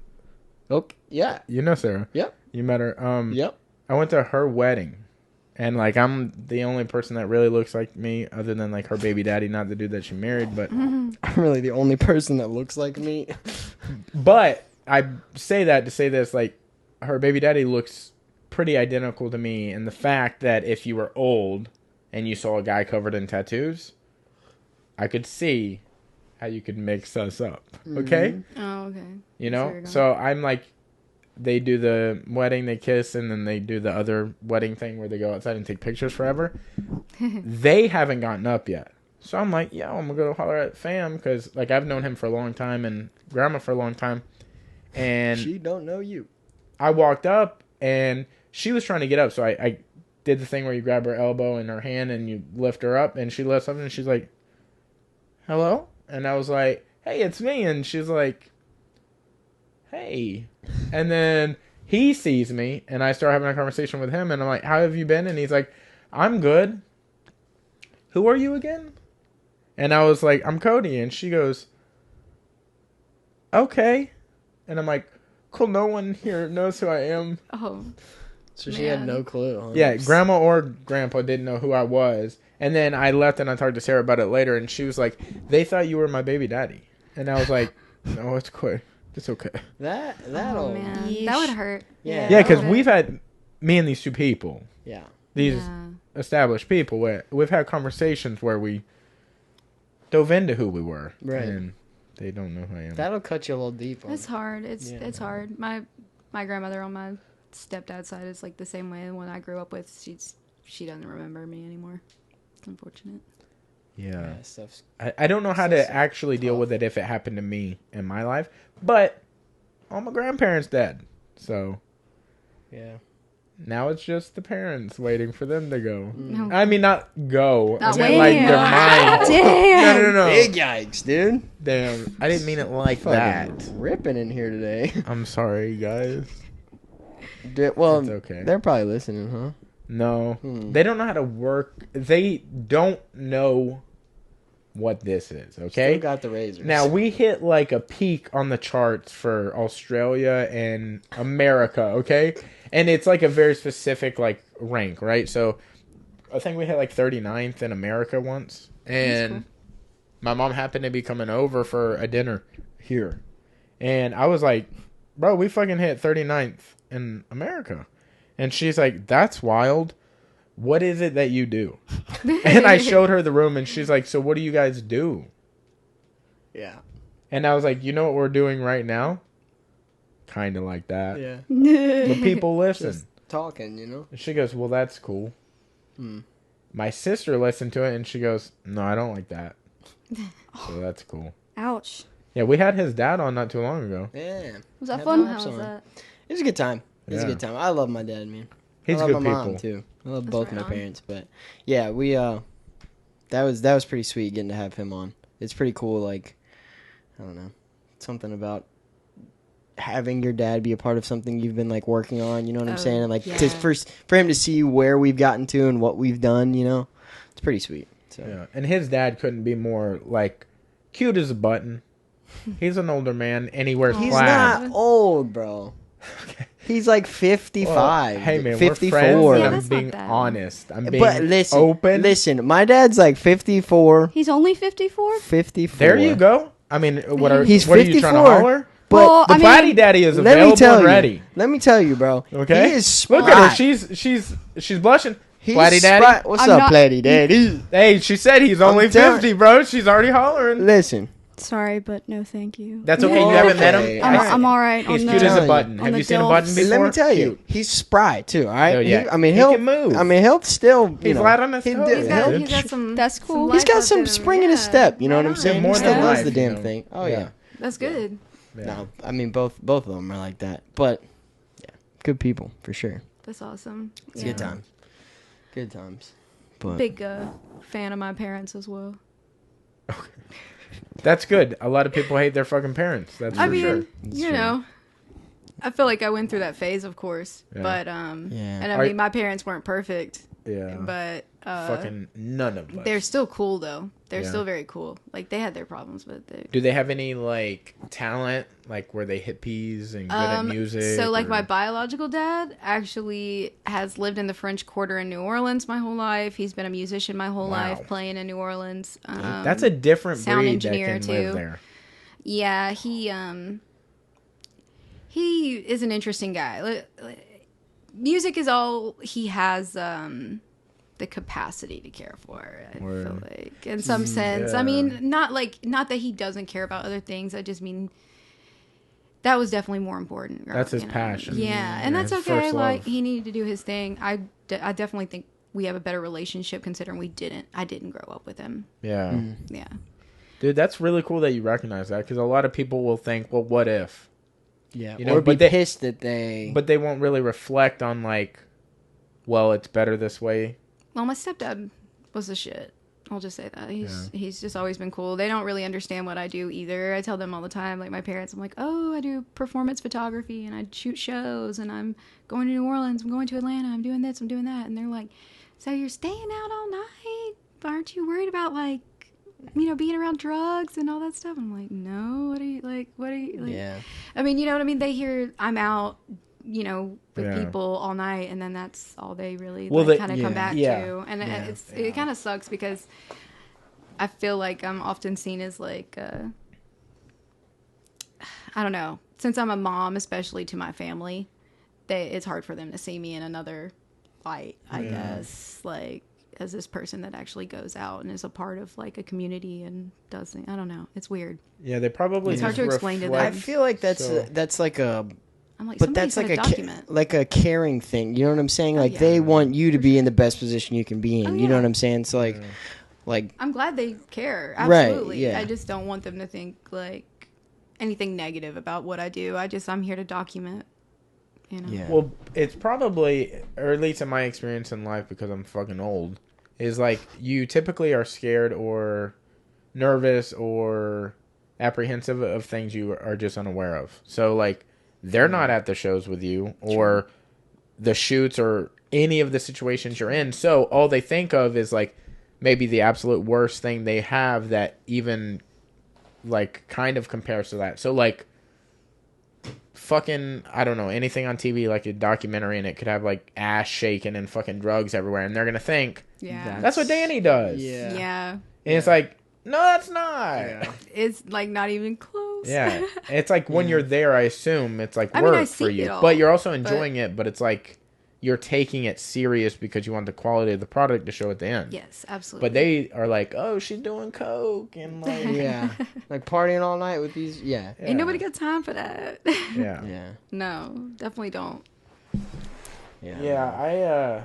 Okay, yeah, You know Sarah. Yep. You met her. yep. I went to her wedding. And like I'm the only person that really looks like me other than like her baby daddy, not the dude that she married, but I'm really the only person that looks like me. But I say that to say this, like, her baby daddy looks pretty identical to me. And the fact that if you were old and you saw a guy covered in tattoos, I could see how you could mix us up. Okay? Oh, okay. You I see where know? you're going. So I'm like, they do the wedding, they kiss, and then they do the other wedding thing where they go outside and take pictures forever. They haven't gotten up yet. So I'm like, yeah, I'm going to go holler at fam because, like, I've known him for a long time and grandma for a long time. And She don't know you. I walked up and she was trying to get up. So I did the thing where you grab her elbow in her hand and you lift her up. And she lifts up and she's like, hello? And I was like, hey, it's me. And she's like, hey. And then he sees me and I start having a conversation with him. And I'm like, how have you been? And he's like, I'm good. Who are you again? And I was like, I'm Cody. And she goes, okay. And I'm like, cool, no one here knows who I am. Oh, So she had Man. no clue. Huh? Yeah, grandma or grandpa didn't know who I was. And then I left and I talked to Sarah about it later. And she was like, they thought you were my baby daddy. And I was like, no, it's cool. It's okay. That'll. oh man, Yeesh. that would hurt. Yeah. Yeah, because that we've would- had, me and these two people, Yeah. these Yeah. established people, where we've had conversations where we dove into who we were. Right. And they don't know who I am. That'll cut you a little deep. On It's hard. It's Yeah. hard. My grandmother on my stepdad's side is like the same way. The one I grew up with, she doesn't remember me anymore. It's unfortunate. Yeah. Yeah, stuff's I don't know how Stuff's to actually deal tough. with it if it happened to me in my life. But all my grandparents dead. So, yeah. Now it's just the parents waiting for them to go. No. I mean, not go. Not I meant like their mind. Damn. No. Big yikes, dude. Damn. I didn't mean it like that. Fucking ripping in here today. I'm sorry, guys. Well, It's okay. they're probably listening, huh? No. They don't know how to work. They don't know what this is, okay? Still got the razors. Now, we hit like a peak on the charts for Australia and America, okay? And it's like a very specific like rank, right? So I think we hit like 39th in America once. And my mom happened to be coming over for a dinner here. And I was like, bro, we fucking hit 39th in America. And she's like, that's wild. What is it that you do? And I showed her the room and she's like, so what do you guys do? Yeah. And I was like, you know what we're doing right now? Kind of like that. Yeah. But people listen. Just talking, you know? And she goes, well, that's cool. My sister listened to it and she goes, no, I don't like that. So that's cool. Ouch. Yeah, we had his dad on not too long ago. Yeah. Was that Have fun? vibes How was on. that? It was a good time. It was a Yeah. good time. I love my dad, man. He's I love good my mom, people. too. I love That's both right my on. parents, but yeah, we that was pretty sweet getting to have him on. It's pretty cool, like, I don't know, something about having your dad be a part of something you've been like working on, you know what I'm Oh, saying? And like yeah. for him to see where we've gotten to and what we've done, you know, it's pretty sweet. So Yeah. And his dad couldn't be more like cute as a button. He's an older man and he wears he's plaid. not old, bro. He's like 55, Well, hey man, 54. we're friends and Yeah, I'm that's not being bad. honest. I'm being But listen, open. my dad's like 54, He's only 54? 54. There you go. I mean, what are He's what are you trying to 54. holler? But Well, The I mean, Platy Daddy is let me available tell and you, ready. let me tell you, bro. Okay, He is look at her. spry. She's blushing. He's Platy Daddy. spry. What's I'm up, not- Platy Daddy? Hey, she said he's only telling- 50, bro. She's already hollering. Listen, Sorry, but no thank you. That's okay. You haven't met Okay, him. I'm all right. He's on cute the, as a telling button. you. Have On you the seen a dilf. button before? let me tell you, Cute. he's spry too. All right. Oh, yeah. I mean, He he'll can move. I mean, he'll still. He's know, light on his he'll toes. do- He's got, he'll- he's got some. That's cool. some He's got life some left in him. spring in his Yeah. step. You know Right what I'm on. saying? More He still than does life, the you damn know. thing. Oh Yeah. yeah. That's good. Yeah. No, I mean both of them are like that. But yeah, good people for sure. That's awesome. It's a good time. Good times. But Big fan of my parents as well. That's good. A lot of people hate their fucking parents. That's I for mean, sure. you true. know, I feel like I went through that phase, of course. Yeah. But Yeah. and I Are- mean, my parents weren't perfect, Yeah. but Fucking none of us. they're still cool though. They're Yeah. still very cool. Like they had their problems, but they. Do they have any like talent, like were they hippies and good at music? So like or- my biological dad actually has lived in the French Quarter in New Orleans my whole life. He's been a musician my whole Wow. life, playing in New Orleans. That's a different sound breed engineer, that can live too. there. Yeah, he is an interesting guy. Music is all he has the capacity to care for. I Word. feel like, in some sense. yeah. I mean, not that he doesn't care about other things. I just mean that was definitely more important. That's his you know? passion. Yeah, and Yeah, that's his okay. first Like love. he needed to do his thing. I definitely think we have a better relationship considering I didn't grow up with him. Yeah. Yeah. Dude, that's really cool that you recognize that because a lot of people will think, well, what if? yeah, You know, or be but they- pissed that they. But they won't really reflect on like, well, it's better this way. Well, my stepdad was the shit. I'll just say that. He's just always been cool. They don't really understand what I do either. I tell them all the time, like my parents, I'm like, oh, I do performance photography and I shoot shows and I'm going to New Orleans, I'm going to Atlanta, I'm doing this, I'm doing that. And they're like, so you're staying out all night? Aren't you worried about like, being around drugs and all that stuff? I'm like, no, what are you like? Yeah. I mean, you know what I mean? They hear I'm out, with Yeah. people all night, and then that's all they really Well, kind of yeah. come back Yeah. to. And Yeah. it kind of sucks because I feel like I'm often seen as like, I don't know, since I'm a mom, especially to my family, it's hard for them to see me in another light, I guess, like as this person that actually goes out and is a part of like a community and does things. I don't know. It's weird. Yeah, they probably. It's hard just to explain to them. I reflect- feel like that's So- that's like a. I'm like, But somebody's that's like gonna document. like a caring thing. You know what I'm saying? Like yeah. they want you to be in the best position you can be in. Oh, You know yeah. what I'm saying? So like I'm glad they care. Right, Absolutely. yeah. I just don't want them to think like anything negative about what I do. I'm here to document You know? Yeah. Well, it's probably, or at least in my experience in life, because I'm fucking old, is like you typically are scared or nervous or apprehensive of things you are just unaware of. So like they're not at the shows with you or the shoots or any of the situations you're in. So all they think of is like maybe the absolute worst thing they have that even like kind of compares to that. So like fucking, I don't know, anything on TV like a documentary and it could have like ass shaking and fucking drugs everywhere and they're gonna think Yeah. that's what Dani does. Yeah. Yeah. And it's like, no, that's not. Yeah. It's like not even close. Yeah. It's like when you're there, I assume it's like I work mean, I for see you. it all, but you're also enjoying it, but it's like you're taking it serious because you want the quality of the product to show at the end. Yes, absolutely. But they are like, oh, she's doing coke and like Yeah. Like partying all night with these. Yeah. Ain't nobody got time for that. Yeah. Yeah. No, definitely don't. Yeah. Yeah,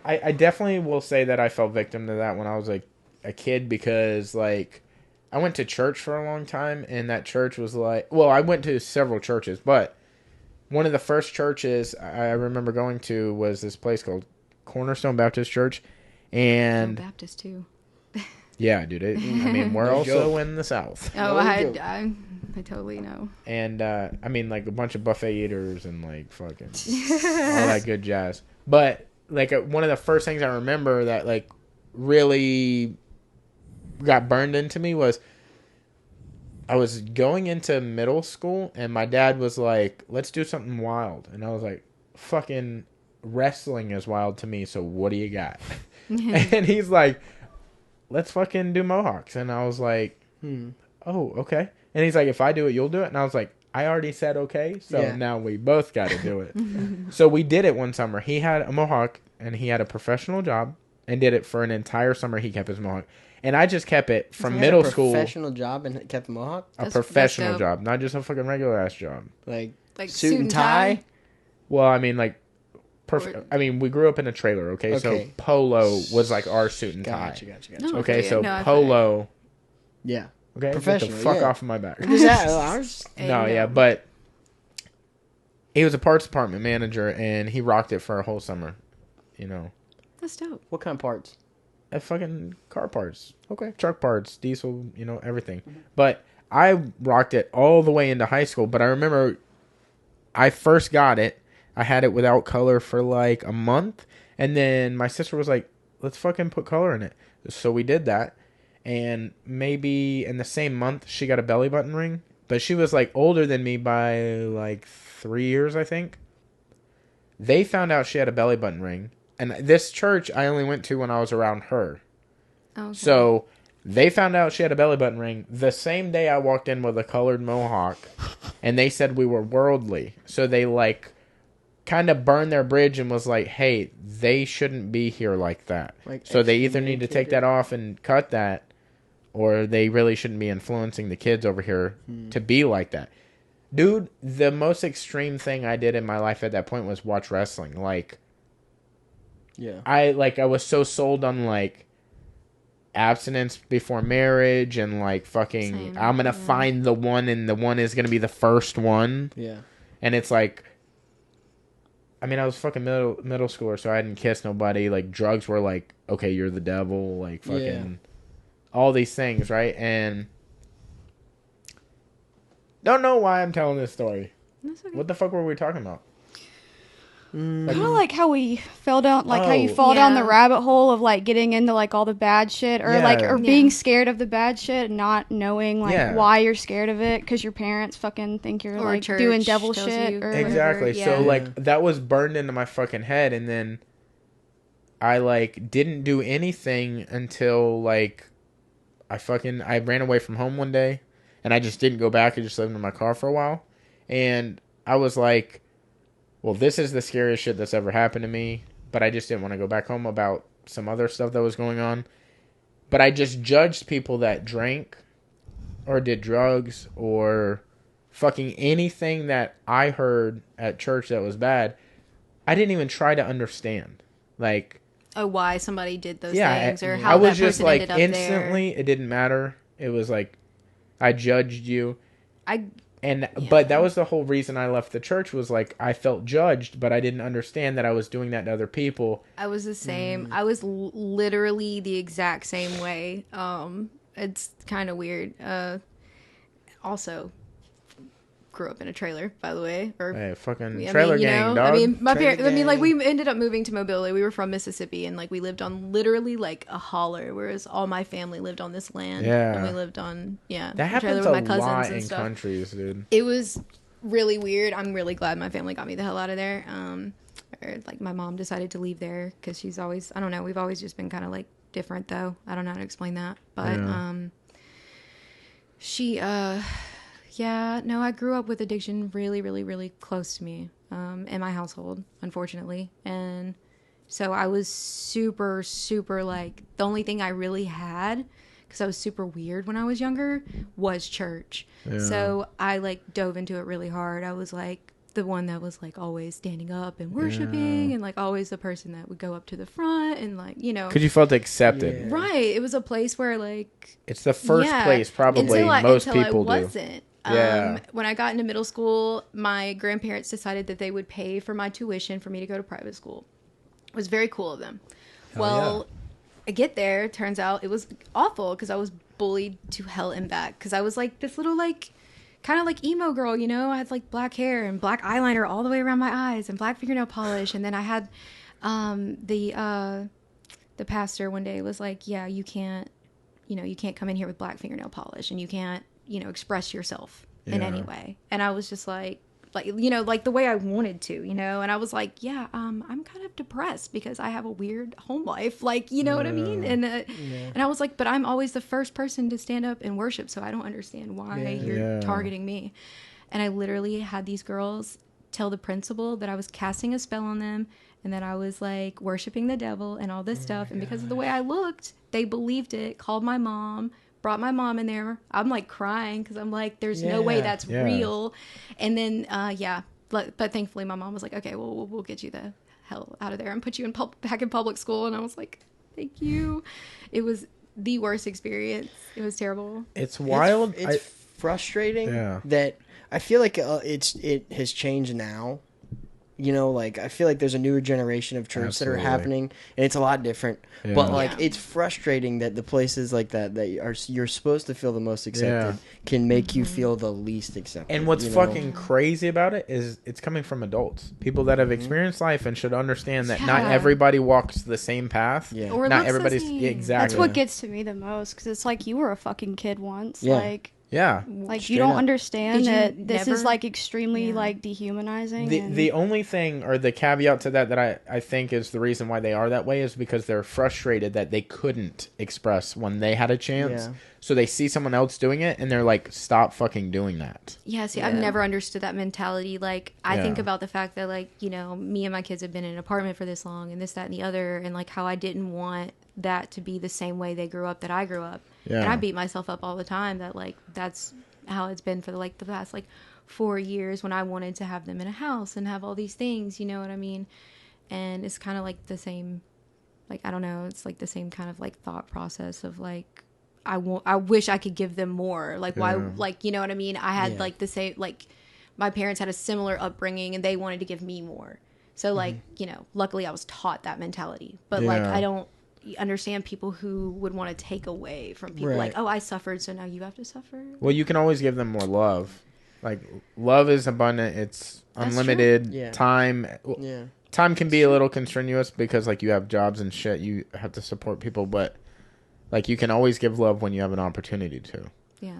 I definitely will say that I fell victim to that when I was like a kid because like I went to church for a long time and that church was like, well, I went to several churches, but one of the first churches I remember going to was this place called Cornerstone Baptist Church, and Baptist too. yeah, dude, I mean we're No also joke. in the South, Oh, No I joke. totally know. and I mean like a bunch of buffet eaters and like fucking all that good jazz. But like one of the first things I remember that like really got burned into me was I was going into middle school and my dad was like, let's do something wild. And I was like, fucking wrestling is wild to me. So what do you got? And he's like, let's fucking do mohawks. And I was like, oh, okay. And he's like, if I do it, you'll do it. And I was like, I already said okay. So Yeah. now we both got to do it. So we did it one summer. He had a mohawk and he had a professional job and did it for an entire summer. He kept his mohawk. And I just kept it from He had middle a school. professional job and kept the mohawk. A That's professional dope. job, not just a fucking regular ass job. Like Like suit and tie. Well, I mean, like, Or- I mean, we grew up in a trailer, okay? So Okay. polo was like our suit and tie. Gotcha. No, Okay, yeah, so no, I feel polo. Yeah. Okay, Professional, get the fuck yeah. off of my back. Is that ours? No, yeah, but he was a parts department manager, and he rocked it for a whole summer. You know, That's dope. What kind of parts? fucking car parts, Okay. truck parts, diesel, you know, everything. But I rocked it all the way into high school. But I remember I first got it. I had it without color for like a month, and then my sister was like, "Let's fucking put color in it." So we did that, and maybe in the same month she got a belly button ring. But she was like older than me by like 3 years, I think. They found out she had a belly button ring, and this church I only went to when I was around her. Okay. So they found out she had a belly button ring the same day I walked in with a colored mohawk, and they said we were worldly. So they like kind of burned their bridge and was like, hey, they shouldn't be here like that. Like So they either need to take that off and cut that, or they really shouldn't be influencing the kids over here to be like that. Dude, the most extreme thing I did in my life at that point was watch wrestling. Like, Yeah. I was so sold on like abstinence before marriage and like fucking Same, I'm gonna find the one and the one is gonna be the first one. Yeah. And it's like, I mean, I was fucking middle schooler, so I didn't kiss nobody. Like drugs were like, okay, you're the devil, like fucking all these things, right? And don't know why I'm telling this story. That's okay. What the fuck were we talking about? Kind of like how we fell down, like how you Oh. fall down the Yeah. rabbit hole of like getting into like all the bad shit, or Yeah. like or Yeah. being scared of the bad shit and not knowing like Yeah. why you're scared of it because your parents fucking think you're Or like church doing devil tells shit you. or Exactly. whatever. So Yeah. like that was burned into my fucking head, and then I like didn't do anything until like I ran away from home one day, and I just didn't go back. I just lived in my car for a while, and I was like, well, this is the scariest shit that's ever happened to me. But I just didn't want to go back home about some other stuff that was going on. But I just judged people that drank or did drugs or fucking anything that I heard at church that was bad. I didn't even try to understand. Like, Oh, why somebody did those yeah, things or I how was that just person like ended up instantly, it didn't matter. It was like, I judged you. there. But that was the whole reason I left the church, was like I felt judged, but I didn't understand that I was doing that to other people. I was the same. I was literally the exact same way. It's kind of weird. Also grew up in a trailer, by the way. Or Hey, fucking trailer gang, dog. I mean, my Trailer parents. I mean, like gang. we ended up moving to Mobile. We were from Mississippi, and like we lived on literally like a holler, whereas all my family lived on this land. Yeah. And we lived on That a happens trailer a with my cousins lot and in stuff. countries, dude. It was really weird. I'm really glad my family got me the hell out of there. Or like my mom decided to leave there because she's always, I don't know, we've always just been kind of like different though. I don't know how to explain that, but she I grew up with addiction really, really, really close to me in my household, unfortunately. And so I was super, super like, the only thing I really had, because I was super weird when I was younger, was church. So I like dove into it really hard. I was like the one that was like always standing up and worshiping and like always the person that would go up to the front and like, Because you felt accepted. right. It was a place where like, It's the first place probably most people do. Wasn't. Yeah. When I got into middle school, my grandparents decided that they would pay for my tuition for me to go to private school. It was very cool of them. I get there, turns out it was awful because I was bullied to hell and back because I was like this little like kind of like emo girl, you know. I had like black hair and black eyeliner all the way around my eyes and black fingernail polish, and then I had the pastor one day was like, yeah, you can't come in here with black fingernail polish and you can't express yourself in any way. And I was just like the way I wanted to, and I was like, yeah, I'm kind of depressed because I have a weird home life, like, you know what I mean? And and I was like, but I'm always the first person to stand up and worship, so I don't understand why you're targeting me. And I literally had these girls tell the principal that I was casting a spell on them and that I was like worshiping the devil and all this stuff. And because of the way I looked, they believed it, called my mom, brought my mom in there. I'm like crying because I'm like, there's no way that's real. And then, but thankfully my mom was like, okay, well, we'll get you the hell out of there and put you back in public school. And I was like, thank you. It was the worst experience. It was terrible. It's wild. It's frustrating that I feel like it has changed now. Like I feel like there's a newer generation of church that are happening, and it's a lot different. Yeah. But like it's frustrating that the places like that you're supposed to feel the most accepted can make you feel the least accepted. And what's fucking crazy about it is it's coming from adults, people that have experienced life and should understand that not everybody walks the same path. Yeah, or not everybody's exactly. That's what gets to me the most because it's like you were a fucking kid once, like. Yeah. Like, straight you don't up. understand that this is, like, extremely, like, dehumanizing. The only thing, or the caveat to that I think is the reason why they are that way is because they're frustrated that they couldn't express when they had a chance. Yeah. So they see someone else doing it, and they're like, stop fucking doing that. Yeah, see, I've never understood that mentality. Like, I think about the fact that, like, me and my kids have been in an apartment for this long, and this, that, and the other, and, like, how I didn't want that to be the same way they grew up that I grew up. Yeah. And I beat myself up all the time that, like, that's how it's been for, the past, 4 years when I wanted to have them in a house and have all these things, you know what I mean? And it's kind of, like, the same, like, I don't know, it's, like, the same kind of, like, thought process of, like, I wish I could give them more. Like, why, like, you know what I mean? I had, like, the same, like, my parents had a similar upbringing and they wanted to give me more. So, like, luckily I was taught that mentality. But, like, I don't understand people who would want to take away from people like, oh, I suffered, so now you have to suffer. Well, you can always give them more love. Like, love is abundant. It's unlimited. Yeah. Time can be a little strenuous because, like, you have jobs and shit. You have to support people, but, like, you can always give love when you have an opportunity to. Yeah.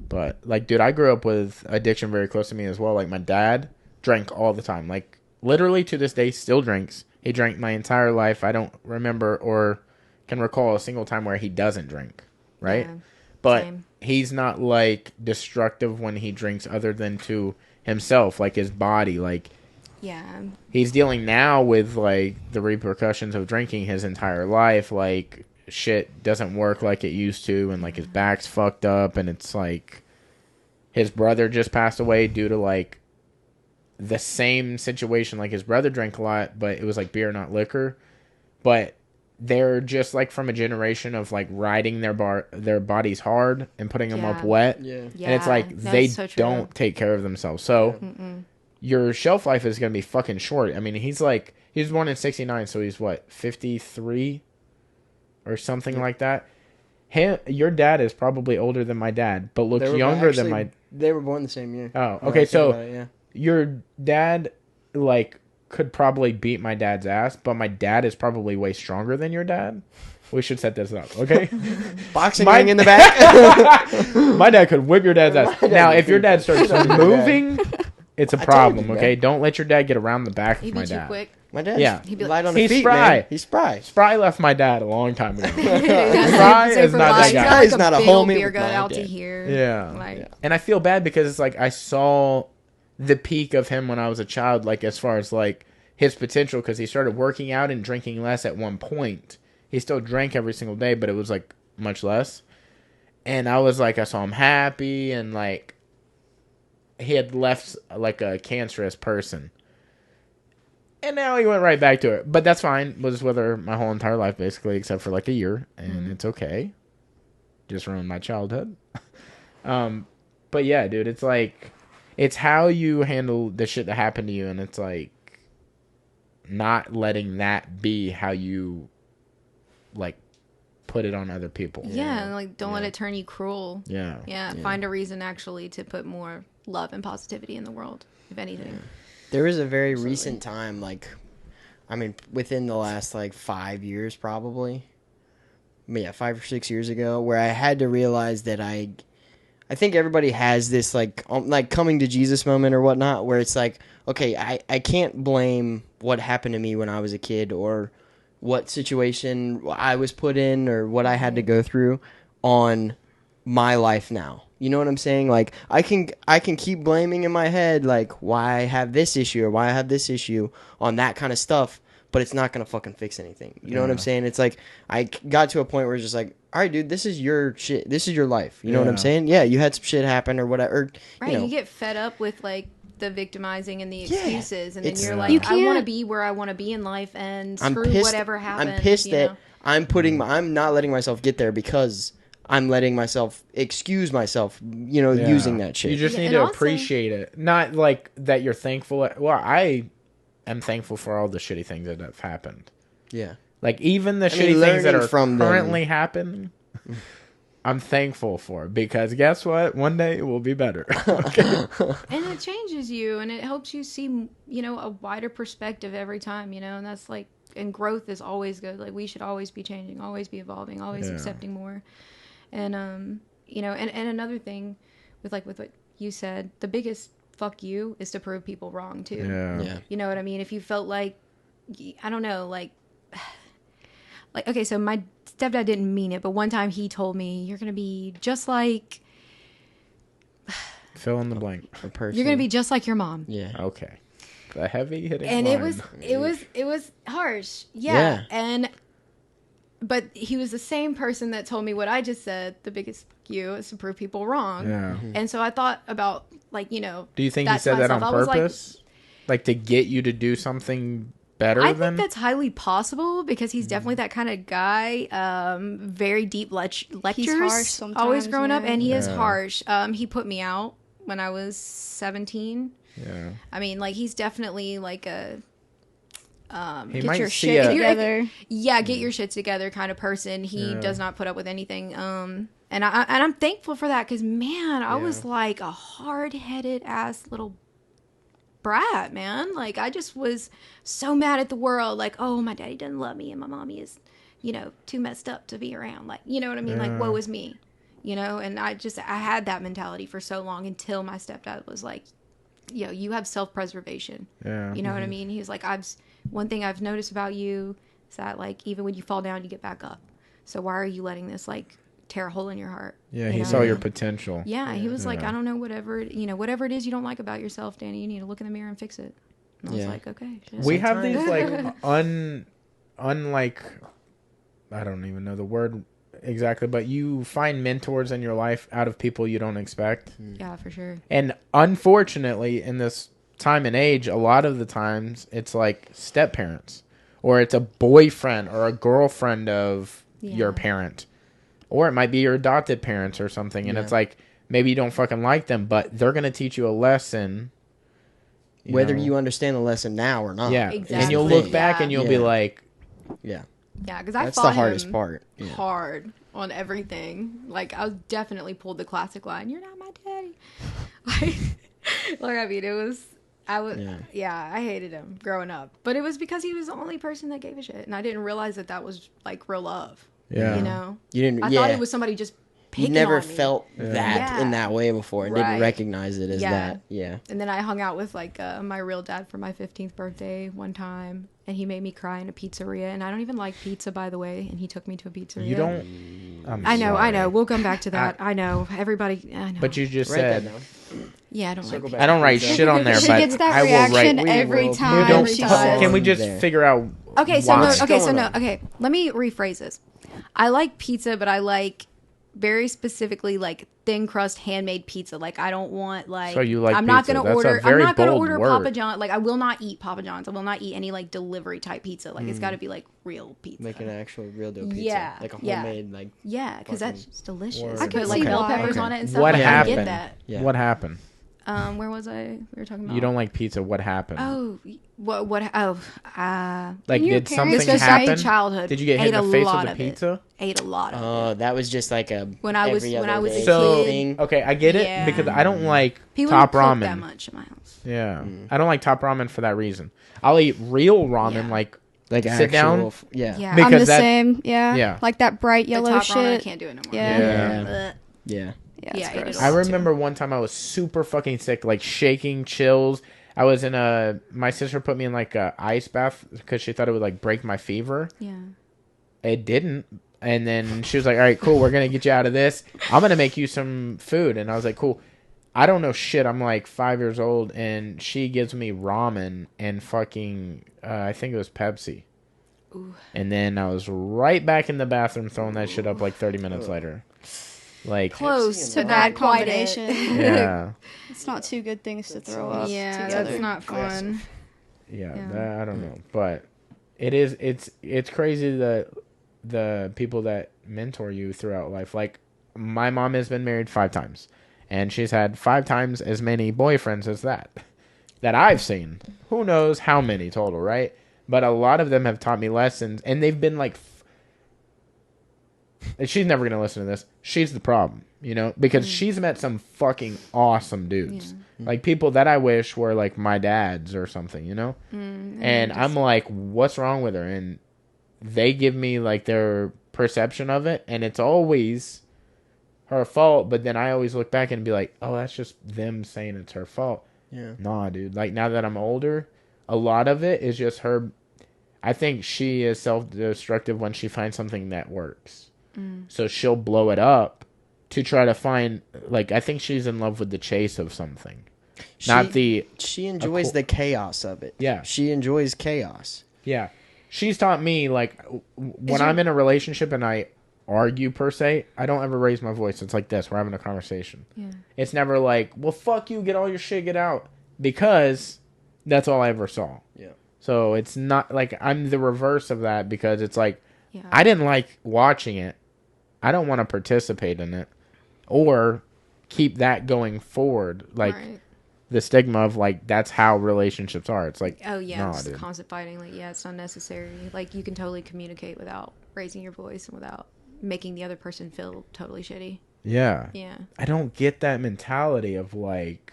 But, like, dude, I grew up with addiction very close to me as well. Like, my dad drank all the time. Like, literally to this day, still drinks. He drank my entire life. I don't remember or can recall a single time where he doesn't drink, right? Yeah, but he's not, like, destructive when he drinks other than to himself, like his body. Like, he's dealing now with, like, the repercussions of drinking his entire life. Like, shit doesn't work like it used to, and, like, his back's fucked up, and it's, like, his brother just passed away due to, like, the same situation. Like, his brother drank a lot, but it was, like, beer, not liquor. But they're just like from a generation of like riding their bodies hard and putting them up wet. Yeah. Yeah, And it's like that's they so true. don't take care of themselves. So your shelf life is going to be fucking short. I mean, he was born in 69, so he's what, 53 or something like that. Your dad is probably older than my dad, but looks younger than my... They were born the same year. Oh, okay, so yeah. your dad, like, could probably beat my dad's ass, but my dad is probably way stronger than your dad. We should set this up, okay? Boxing ring in the back. My dad could whip your dad's ass. Now, if your dad starts moving, it's a problem, okay? man. Don't let your dad get around the back He of my beat you dad. quick. My dad. Yeah. He'd be light on the He's feet, spry. man. He's spry. Spry left my dad a long time ago. That's Spry same is for not life. that guy. Like He's not a big old homie beer with gut my out to dad. here. Yeah. Like, And I feel bad because it's like I saw the peak of him when I was a child, like as far as like his potential, because he started working out and drinking less at one point. He still drank every single day, but it was like much less. And I was like, I saw him happy and like he had left like a cancerous person. And now he went right back to it. But that's fine. Was with her my whole entire life, basically, except for like a year. And it's okay. Just ruined my childhood. But yeah, dude, it's like, it's how you handle the shit that happened to you. And it's like, not letting that be how you, like, put it on other people. yeah, like don't let it turn you cruel. Yeah. Yeah, find a reason actually to put more love and positivity in the world, if anything. There was a very recent time, like, I mean, within the last, like, 5 years, probably. But yeah, 5 or 6 years ago, where I had to realize that I think everybody has this, like coming to Jesus moment or whatnot, where it's like, okay, I can't blame what happened to me when I was a kid or what situation I was put in or what I had to go through on my life now. You know what I'm saying? Like, I can keep blaming in my head, like, why I have this issue or why I have this issue on that kind of stuff, but it's not going to fucking fix anything. You know what I'm saying? It's like, I got to a point where it's just like, all right, dude, this is your shit. This is your life. You know what I'm saying? Yeah, you had some shit happen or whatever. Or, Right, you know. you get fed up with, like, the victimizing and the excuses, and then It's- you're You like, I want to be where I want to be in life, and screw whatever happens. I'm pissed you that know? I'm not letting myself get there because I'm letting myself excuse myself, Yeah. using that shit. You just Yeah, need and to also- appreciate it. Not like that you're thankful. Well, I am thankful for all the shitty things that have happened. Yeah. Like, even the mean, shitty things that learning are from them. currently happening, I'm thankful for. Because guess what? One day it will be better. Okay. And it changes you, and it helps you see, a wider perspective every time, and that's like, and growth is always good. Like, we should always be changing, always be evolving, always accepting more. And, and another thing with what you said, the biggest fuck you is to prove people wrong too. Yeah. You know what I mean? If you felt like, I don't know, like, okay, so my stepdad didn't mean it, but one time he told me, you're going to be just like, Fill in the blank. A person. you're going to be just like your mom. Yeah. Okay. The heavy hitting And line. it was harsh. Yeah. Yeah. But he was the same person that told me what I just said. The biggest fuck you is to prove people wrong. Yeah. And so I thought about, Do you think he that said to that on myself. I was like, purpose? Like to get you to do something better I than? think that's highly possible because he's definitely that kind of guy. Very deep lectures. harsh sometimes, always growing up, yeah. and he is harsh. He put me out when I was 17. Yeah. I mean, like, he's definitely like a He Get might your see shit a, together. get your shit together kind of person. He does not put up with anything. And I'm thankful for that because, man, I was like a hard-headed ass little brat, man. Like, I just was so mad at the world. Like, oh, my daddy doesn't love me and my mommy is, too messed up to be around. Like, you know what I mean? Like, woe is me, and I had that mentality for so long until my stepdad was like, you have self-preservation. Yeah. You know what I mean? He was like, one thing I've noticed about you is that, like, even when you fall down, you get back up. So why are you letting this, like, tear a hole in your heart? Yeah, You he know? saw your potential. Yeah, he was like, Yeah. I don't know, whatever it is you don't like about yourself, Danny, you need to look in the mirror and fix it. And I was Yeah. like, okay. Shit. We have these like unlike, I don't even know the word exactly, but you find mentors in your life out of people you don't expect. Yeah, for sure. And unfortunately, in this time and age, a lot of the times it's like step parents or it's a boyfriend or a girlfriend of your parent, or it might be your adopted parents or something, and it's like maybe you don't fucking like them, but they're gonna teach you a lesson, whether you understand the lesson now or not. Yeah, Exactly. and you'll look back and you'll be like, yeah, because I that's fought the hardest him part. hard on everything. Like, I definitely pulled the classic line, "You're not my daddy." Like, I mean, it was. I hated him growing up, but it was because he was the only person that gave a shit, and I didn't realize that was like real love. Yeah. You know, You didn't. I thought it was somebody just You picking never on me. felt that in that way before, and didn't recognize it as that. Yeah. And then I hung out with like my real dad for my 15th birthday one time, and he made me cry in a pizzeria, and I don't even like pizza, by the way, and he took me to a pizzeria. you don't. I know. We'll come back to that. I know. Everybody. I know. But you just Write that said. down. Yeah, I don't like. I don't write shit on there, She but gets that I will reaction write. every time. Don't, she can we says. just figure out? Okay, so why? okay. Let me rephrase this. I like pizza, but I like very specifically like thin crust handmade pizza. Like, I don't want like. So you like I'm not pizza. gonna That's a order. I'm very not gonna bold order word. Papa John. Like, I will not eat Papa John's. I will not eat any like delivery type pizza. Like, it's got to be like real pizza. Like an actual real deal pizza. Yeah, Like a yeah. homemade like. Yeah, because fucking that's delicious. word. I I could put like see bell why. peppers Okay. on it and stuff. What like, happened? I get that. Yeah. What happened? Where was I? We were talking about. You don't like pizza. What happened? Oh, what? Oh, like, your did parents something this was happen? my childhood. Did you get hit Ate in the a face lot with a of it. pizza? Ate a lot of Oh, that was just like a When I was- every when other I was day a So thing. okay, I get it Yeah. because I don't like People top don't cook ramen. that much in my house. Yeah, I don't like top ramen for that reason. I'll eat real ramen, Yeah. like Like sit down. Yeah. Yeah. I'm Because the that- same. Yeah. Yeah. Like that bright The yellow top ramen, I shit. can't do it no more. Yeah. Yeah. Blech. Yeah. Yeah. Yeah, it's I ate it gross. a I lot. remember one time I was super fucking sick, like shaking, chills. I was in my sister put me in like a ice bath because she thought it would like break my fever. Yeah. It didn't. And then she was like, all right, cool. We're going to get you out of this. I'm going to make you some food. And I was like, cool. I don't know shit. I'm like 5 years old. And she gives me ramen and fucking, I think it was Pepsi. Ooh. And then I was right back in the bathroom throwing that shit up like 30 minutes later. Like, Close to Bad that combination. combination. yeah. It's not two good things to throw up Yeah, together. that's not fun. Yeah, Yeah. That, I don't know, but it's crazy that the people that mentor you throughout life. Like, my mom has been married 5 times, and she's had 5 times as many boyfriends as that I've seen. Who knows how many total, right? But a lot of them have taught me lessons, and they've been like. She's never gonna listen to this. She's the problem, because she's met some fucking awesome dudes, like people that I wish were like my dads or something, And I'm like, what's wrong with her? And they give me like their perception of it, and it's always her fault. But then I always look back and be like, oh, that's just them saying it's her fault. Yeah. Nah, dude. Like, now that I'm older, a lot of it is just her. I think she is self-destructive when she finds something that works. So she'll blow it up to try to find, like, I think she's in love with the chase of something. She enjoys the chaos of it. Yeah. She enjoys chaos. Yeah. She's taught me, like, when I'm in a relationship and I argue, per se, I don't ever raise my voice. It's like this. We're having a conversation. Yeah. It's never like, well, fuck you, get all your shit, get out. Because that's all I ever saw. Yeah. So it's not, like, I'm the reverse of that because it's like, Yeah. I didn't like watching it. I don't want to participate in it or keep that going forward. Like, Right. the stigma of, like, that's how relationships are. It's like, Oh yeah, nah, just dude. constant fighting. Like, yeah, it's unnecessary. Like, you can totally communicate without raising your voice and without making the other person feel totally shitty. Yeah. Yeah. I don't get that mentality of, like,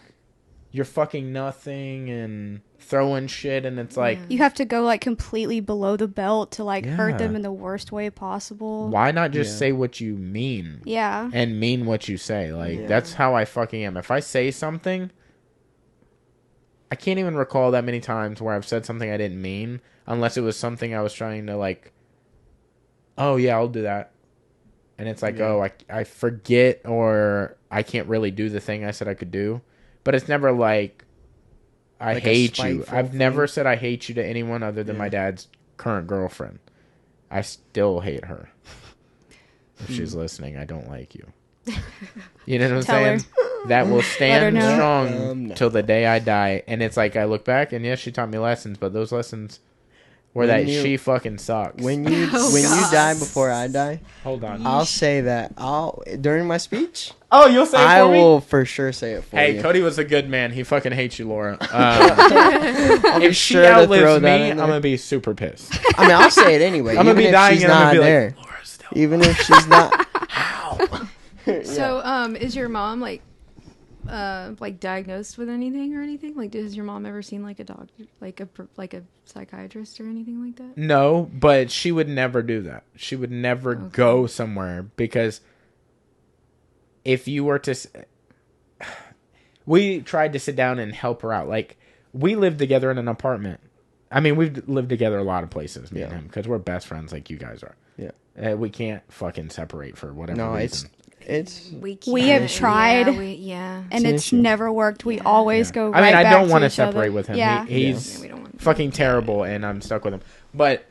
you're fucking nothing and throwing shit, and it's like, You have to go like completely below the belt to like Yeah. hurt them in the worst way possible. why not just Yeah. say what you mean Yeah. and mean what you say? Like, Yeah. that's how I fucking am. If I say something, I can't even recall that many times where I've said something I didn't mean, unless it was something I was trying to, like, oh yeah, I'll do that. And it's like, Yeah. oh, I forget, or I can't really do the thing I said I could do. But it's never like, I Like a hate you. spiteful I've thing? never said I hate you to anyone other than Yeah. my dad's current girlfriend. I still hate her. If she's listening, I don't like you. You know what I'm Tell her. saying? That will stand know. strong No. till the day I die. And it's like, I look back, and yes, she taught me lessons, but those lessons Or When that you- she fucking sucks. When you Oh, when you God. die before I die, Hold on. I'll say that. During my speech, Oh, you'll say it I for me? will for sure say it for Hey, you. Cody was a good man. He fucking hates you, Laura. I'll be If she sure to throw outlives that me, in I'm there. going to be super pissed. I mean, I'll say it anyway. I'm going to even be if dying she's and I'm not going to be there. like, Laura's still Even if she's not. So, is your mom like diagnosed with anything or anything? Like, has your mom ever seen like a doctor, like a psychiatrist or anything like that? No, but she would never do that. She would never Okay. go somewhere because if you were to... We tried to sit down and help her out. Like, we lived together in an apartment. I mean, we've lived together a lot of places, me and him, because we're best friends like you guys are. Yeah. We can't fucking separate for whatever No, reason. it's We have tried. Yeah. And It's an it's issue. never worked. We always go I right mean, I back don't to want to each other. separate with him. Yeah. He's we don't want fucking terrible, and I'm stuck with him. But,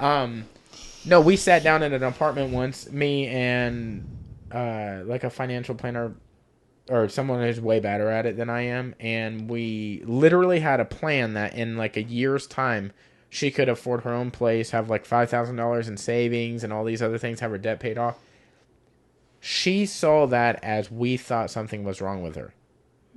no, we sat down in an apartment once, me and, like a financial planner, or someone who's way better at it than I am, and we literally had a plan that in, like, a year's time, she could afford her own place, have, like, $5,000 in savings, and all these other things, have her debt paid off. She saw that as we thought something was wrong with her.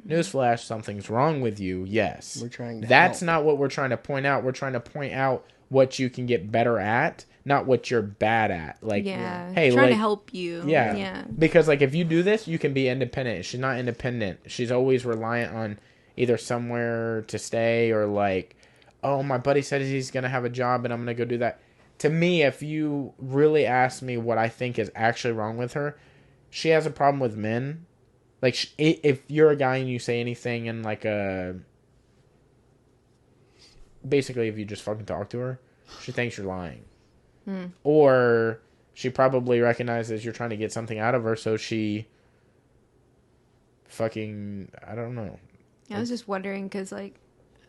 Newsflash, something's wrong with you, yes. We're trying to That's help. not what we're trying to point out. We're trying to point out what you can get better at, not what you're bad at. Like, Yeah. hey, trying like, to help you. yeah. Yeah. Because, like, if you do this, you can be independent. She's not independent. She's always reliant on either somewhere to stay or, like, oh, my buddy said he's going to have a job and I'm going to go do that. To me, if you really ask me what I think is actually wrong with her, she has a problem with men. Like, if you're a guy and you say anything in, like, basically, if you just fucking talk to her, she thinks you're lying. Or she probably recognizes you're trying to get something out of her, so she fucking... I don't know. I was just wondering because, like,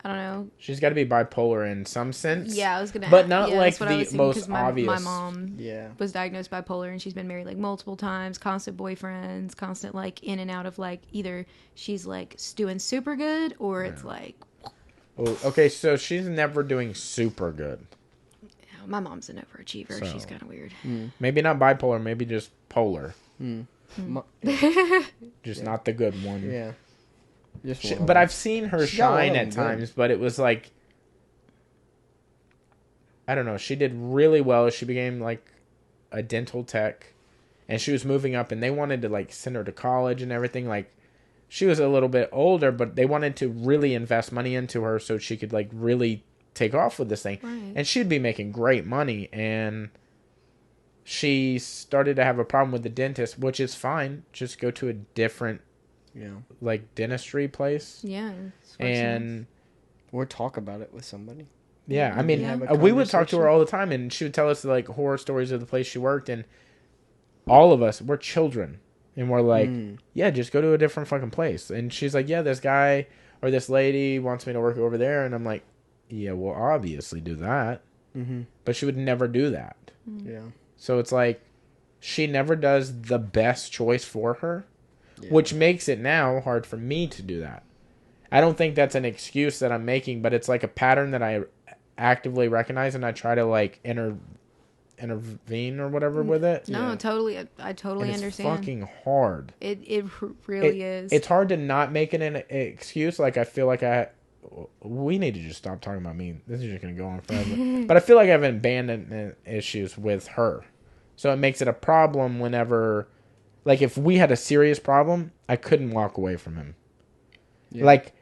I don't know. She's got to be bipolar in some sense. Yeah, I was gonna. But not yeah, like that's what I the was thinking, most 'cause my obvious. mom Yeah. was diagnosed bipolar, and she's been married like multiple times, constant boyfriends, constant like in and out of like either she's like doing super good or it's like Oh, okay, so she's never doing super good. my mom's an overachiever. So- She's kind of weird. Maybe not bipolar, maybe just polar. Mo- Just not the good one. yeah. Just She, one. but I've seen her She's got one shine of at them good. times, but it was like, I don't know. She did really well. She became like a dental tech, and she was moving up, and they wanted to like send her to college and everything. Like, she was a little bit older, but they wanted to really invest money into her so she could like really take off with this thing, Right. and she'd be making great money. And she started to have a problem with the dentist, which is fine. Just go to a different Yeah. like dentistry place. Yeah. And Or talk about it with somebody. yeah, I mean, Yeah. Have a we would talk to her conversation. all the time, and she would tell us like horror stories of the place she worked. And all of us, we're children, and we're like, yeah, just go to a different fucking place. And she's like, yeah, this guy or this lady wants me to work over there, and I'm like, yeah, well, obviously do that. Mm-hmm. But she would never do that. Yeah. So it's like she never does the best choice for her, Yeah. which makes it now hard for me to do that. I don't think that's an excuse that I'm making, but it's like a pattern that I actively recognize, and I try to like intervene or whatever with it. No, Yeah. totally. I totally And it's understand. fucking hard. It really is. It's hard to not make it an excuse. Like, I feel like we need to just stop talking about me. This is just going to go on forever. But I feel like I have abandonment issues with her. So it makes it a problem whenever, like, if we had a serious problem, I couldn't walk away from him. Yeah. Like,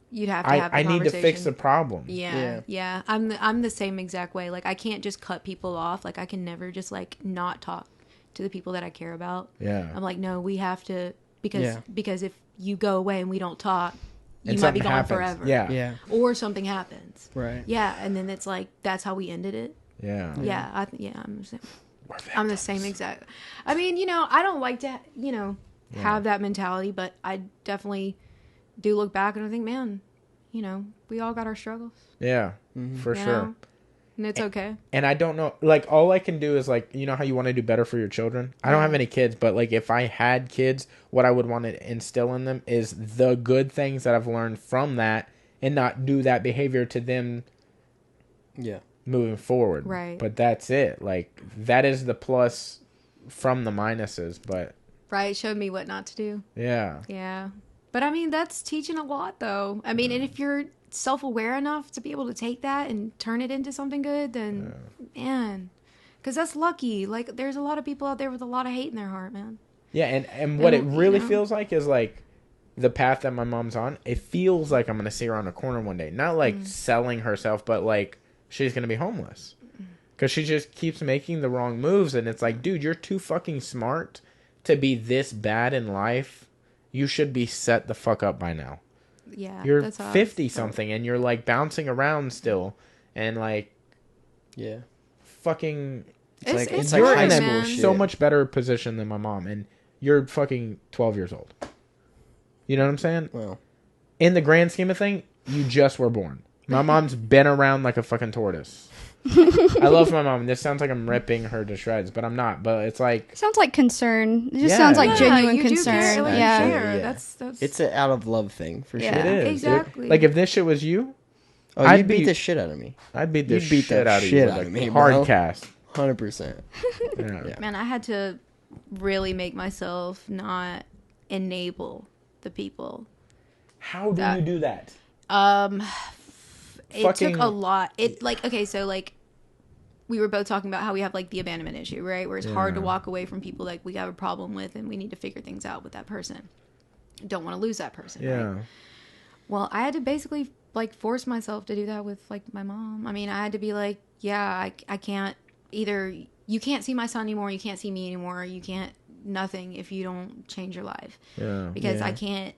You'd have to have the I need to fix the conversation. problem. Yeah. I'm the same exact way. Like I can't just cut people off. Like I can never just like not talk to the people that I care about. Yeah. I'm like, no, we have to Yeah. because if you go away and we don't talk, you And might be something gone happens. forever. Yeah. Yeah. Or something happens. Right. Yeah, and then it's like that's how we ended it. Yeah. Yeah, I'm the same. We're I'm the victims. same exact. I mean, I don't like to, have that mentality, but I definitely do look back and I think, man, we all got our struggles. Yeah, for You sure. know? And it's okay. And I don't know, like, all I can do is, like, you know how you want to do better for your children? I don't have any kids, but, like, if I had kids, what I would want to instill in them is the good things that I've learned from that and not do that behavior to them Yeah. moving forward. Right. But that's it. Like, that is the plus from the minuses. But Right. Showed me what not to do. yeah. Yeah. But I mean, that's teaching a lot, though. I mean, and if you're self-aware enough to be able to take that and turn it into something good, then, man, because that's lucky. Like, there's a lot of people out there with a lot of hate in their heart, man. Yeah, and what it And, really you know. feels like is like the path that my mom's on. It feels like I'm gonna see her on a corner one day, not like selling herself, but like she's gonna be homeless because she just keeps making the wrong moves. And it's like, dude, you're too fucking smart to be this bad in life. You should be set the fuck up by now. Yeah. You're that's how I 50 felt. something and you're like bouncing around still, and like Yeah. fucking. It's You're like high in a school man. shit. so much better position than my mom, and you're fucking 12 years old. You know what I'm saying? Well, In the grand scheme of thing, you just were born. My mom's been around like a fucking tortoise. I love my mom. This sounds like I'm ripping her to shreds, but I'm not. But it's like, Sounds like concern. It just Yeah. sounds like Yeah, genuine you do concern. care, like, Yeah. Actually, care. yeah. That's it's an out of love thing for Yeah. sure. it is. Exactly. Like if this shit was you, Oh, I'd you'd beat be- the shit out of me. I'd beat the You'd beat the shit out of you shit with out a of me, hard bro. cast. 100%. Yeah. Yeah. Man, I had to really make myself not enable the people. How do That- you do that? It Fucking- took a lot. It like, okay, so like we were both talking about how we have like the abandonment issue, right? Where it's hard to Yeah. walk away from people like we have a problem with and we need to figure things out with that person. Don't want to lose that person. Yeah. Right? Well, I had to basically like force myself to do that with like my mom. I mean, I had to be like, yeah, I can't either. You can't see my son anymore. You can't see me anymore. You can't nothing if you don't change your life. Yeah. Because Yeah. I can't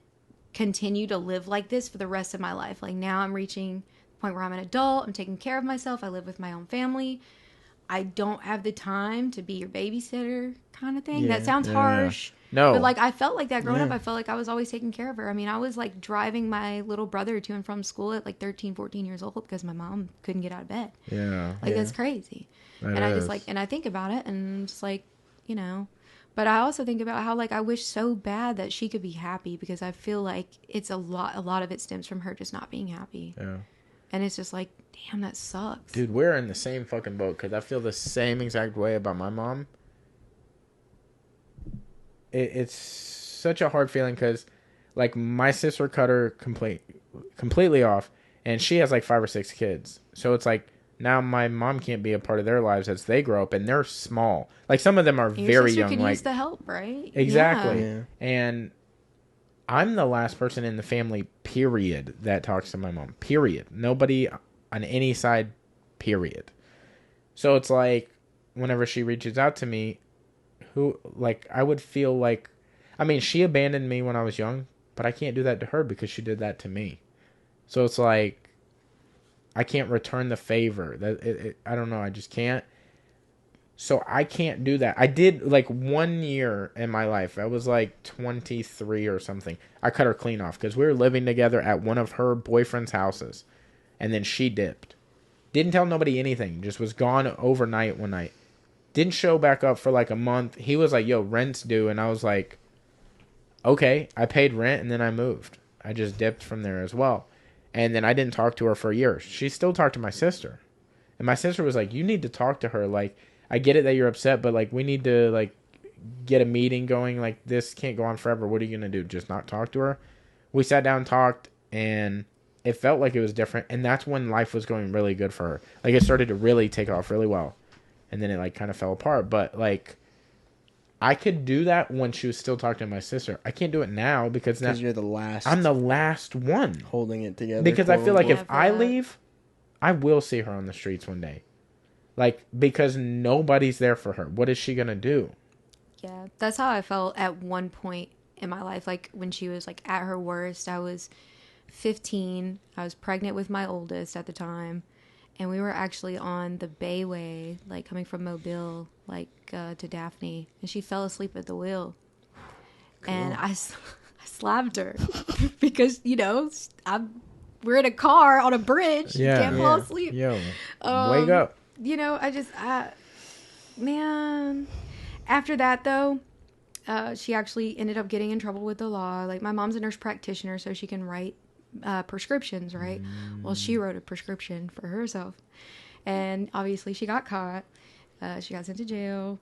continue to live like this for the rest of my life. Like now I'm reaching the point where I'm an adult. I'm taking care of myself. I live with my own family. I don't have the time to be your babysitter kind of thing. Yeah, That sounds yeah. harsh. No. But like I felt like that growing up. Yeah. I felt like I was always taking care of her. I mean, I was like driving my little brother to and from school at like 13, 14 years old because my mom couldn't get out of bed. Yeah. Like Yeah. that's crazy. That And I just is. like, and I think about it and just like, you know, but I also think about how like I wish so bad that she could be happy because I feel like it's a lot of it stems from her just not being happy. Yeah. And it's just like, damn, that sucks. Dude, we're in the same fucking boat because I feel the same exact way about my mom. It's such a hard feeling because, like, my sister cut her completely off, and she has like 5 or 6 kids. So it's like now my mom can't be a part of their lives as they grow up, and they're small. Like some of them are And your very sister young. could Like use the help, right? exactly, Yeah. and I'm the last person in the family, period, that talks to my mom. Period. Nobody on any side, period. So it's like, whenever she reaches out to me, I would feel like, I mean, she abandoned me when I was young, but I can't do that to her because she did that to me. So it's like, I can't return the favor. I don't know. I just can't. So I can't do that. I did like 1 year in my life. I was like 23 or something. I cut her clean off because we were living together at one of her boyfriend's houses. And then she dipped. Didn't tell nobody anything. Just was gone overnight one night. Didn't show back up for like a month. He was like, yo, rent's due. And I was like, okay. I paid rent and then I moved. I just dipped from there as well. And then I didn't talk to her for years. She still talked to my sister. And my sister was like, you need to talk to her. Like, I get it that you're upset, but like we need to like get a meeting going. Like this can't go on forever. What are you going to do? Just not talk to her? We sat down and talked, and it felt like it was different. And that's when life was going really good for her. Like it started to really take off really well. And then it like kind of fell apart. But like I could do that when she was still talking to my sister. I can't do it now because now Because you're the last I'm the last one. holding it together. Because I feel like Yeah, if for I that. leave, I will see her on the streets one day. Like, because nobody's there for her. What is she going to do? Yeah, that's how I felt at one point in my life. Like when she was like at her worst, I was 15. I was pregnant with my oldest at the time. And we were actually on the Bayway, like coming from Mobile, like to Daphne. And she fell asleep at the wheel. And I slapped her because, you know, we're in a car on a bridge. Yeah. You can't fall asleep. Yo, wake up. You know, man. After that, though, she actually ended up getting in trouble with the law. Like, my mom's a nurse practitioner, so she can write prescriptions, right? Well, she wrote a prescription for herself. And obviously she got caught. She got sent to jail.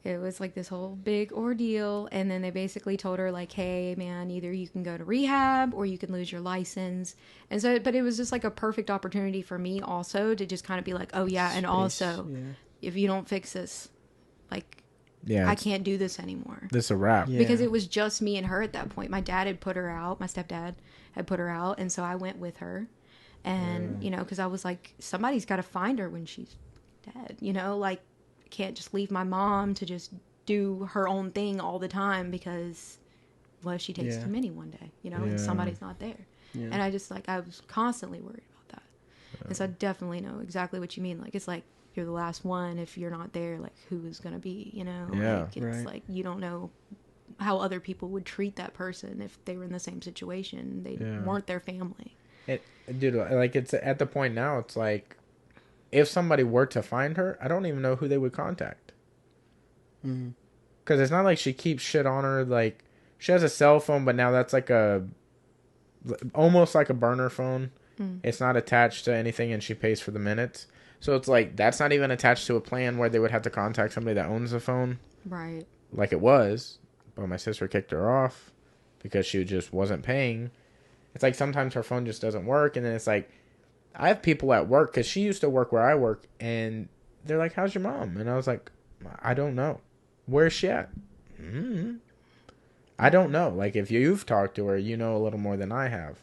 It was like this whole big ordeal. And then they basically told her like, hey man, either you can go to rehab or you can lose your license. And so, but it was just like a perfect opportunity for me also to just kind of be like, oh yeah. And also if you don't fix this, like, I can't do this anymore. This is a wrap. Yeah. Because it was just me and her at that point. My dad had put her out. My stepdad had put her out. And so I went with her. And, you know, because I was like, somebody's got to find her when she's dead. You know, like, I can't just leave my mom to just do her own thing all the time because what if she takes too many one day, you know, and somebody's not there. Yeah. And I just, like, I was constantly worried about that. And so I definitely know exactly what you mean. Like, it's like, you're the last one. If you're not there, like, who is going to be, you know? Yeah. Like, it's like, you don't know how other people would treat that person if they were in the same situation. They weren't their family. Dude, like, it's at the point now, it's like, if somebody were to find her, I don't even know who they would contact. Because it's not like she keeps shit on her. Like, she has a cell phone, but now that's like almost like a burner phone. It's not attached to anything, and she pays for the minutes. So it's like, that's not even attached to a plan where they would have to contact somebody that owns the phone. Right. Like it was. But my sister kicked her off because she just wasn't paying. It's like sometimes her phone just doesn't work. And then it's like, I have people at work, because she used to work where I work. And they're like, how's your mom? And I was like, I don't know. Where's she at? I don't know. Like, if you've talked to her, you know a little more than I have.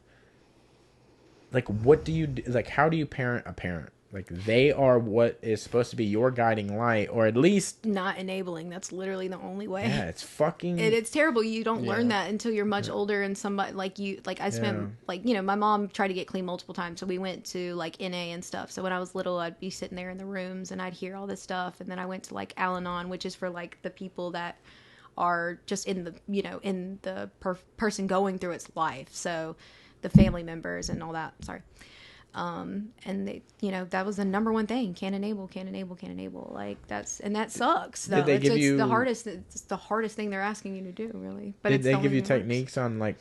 Like, what do you do? Like, how do you parent a parent? Like, they are what is supposed to be your guiding light, or at least not enabling. That's literally the only way. Yeah, it's fucking. It's terrible. You don't learn that until you're much older, and somebody like you, like I spent, like, you know, my mom tried to get clean multiple times, so we went to like NA and stuff. So when I was little, I'd be sitting there in the rooms and I'd hear all this stuff, and then I went to like Al-Anon, which is for like the people that are just in the, you know, in the person going through its life. So the family members and all that. Sorry. And they, you know, that was the number one thing. Can't enable. Like, that sucks. Though. Did they give you it's the hardest thing they're asking you to do, really. But did they give you techniques on like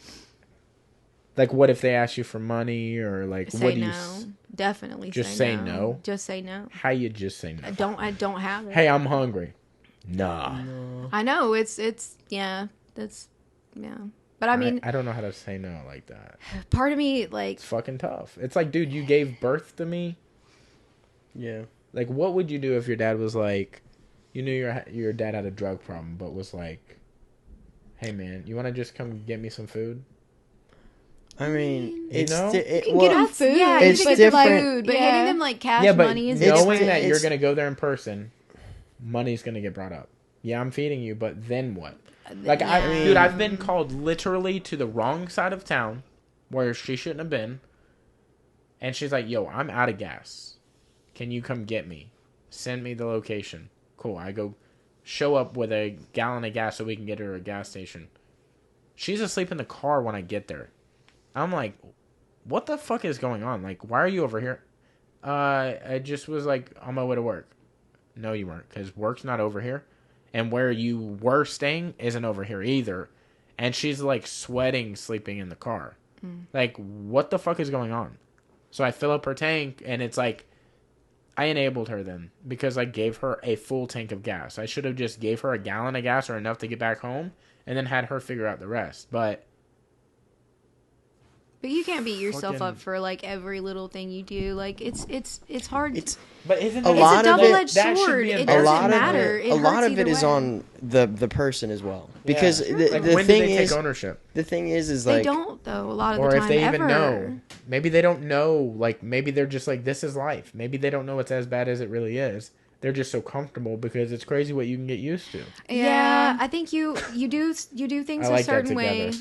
what if they ask you for money, or like say what do no. You definitely just say no? Just say no. How you just say no? I don't have it. Hey, I'm hungry. Nah. I know it's yeah. But I mean, I don't know how to say no like that. Part of me, like, it's fucking tough. It's like, dude, you gave birth to me. Yeah. Like, what would you do if your dad was like, you knew your dad had a drug problem, but was like, hey man, you want to just come get me some food? I mean, it's know? you can get them food. Yeah, it's you can get them different. food, but getting them like cash but money is knowing different. that you're gonna go there in person, money's gonna get brought up. Yeah, I'm feeding you, but then what? Like, dude, I've been called literally to the wrong side of town where she shouldn't have been. And she's like, yo, I'm out of gas. Can you come get me? Send me the location. Cool. I go show up with a gallon of gas so we can get her to a gas station. She's asleep in the car when I get there. I'm like, what the fuck is going on? Like, why are you over here? I just was like on my way to work. No, you weren't, because work's not over here. And where you were staying isn't over here either. And she's like sweating, sleeping in the car. Like, what the fuck is going on? So I fill up her tank, and it's like, I enabled her then because I gave her a full tank of gas. I should have just gave her a gallon of gas or enough to get back home and then had her figure out the rest. But you can't beat yourself up for like every little thing you do. Like, it's hard. But isn't a lot it's a of double-edged it, sword. It a doesn't lot matter. of it, a lot of it is on the person as well, because the when thing do they is take ownership? The thing is they like, don't, though, a lot of or the if time. they ever. even know, maybe they don't know. Like, maybe they're just like, this is life. Maybe they don't know it's as bad as it really is. They're just so comfortable because it's crazy what you can get used to. Yeah, I think you do things a certain way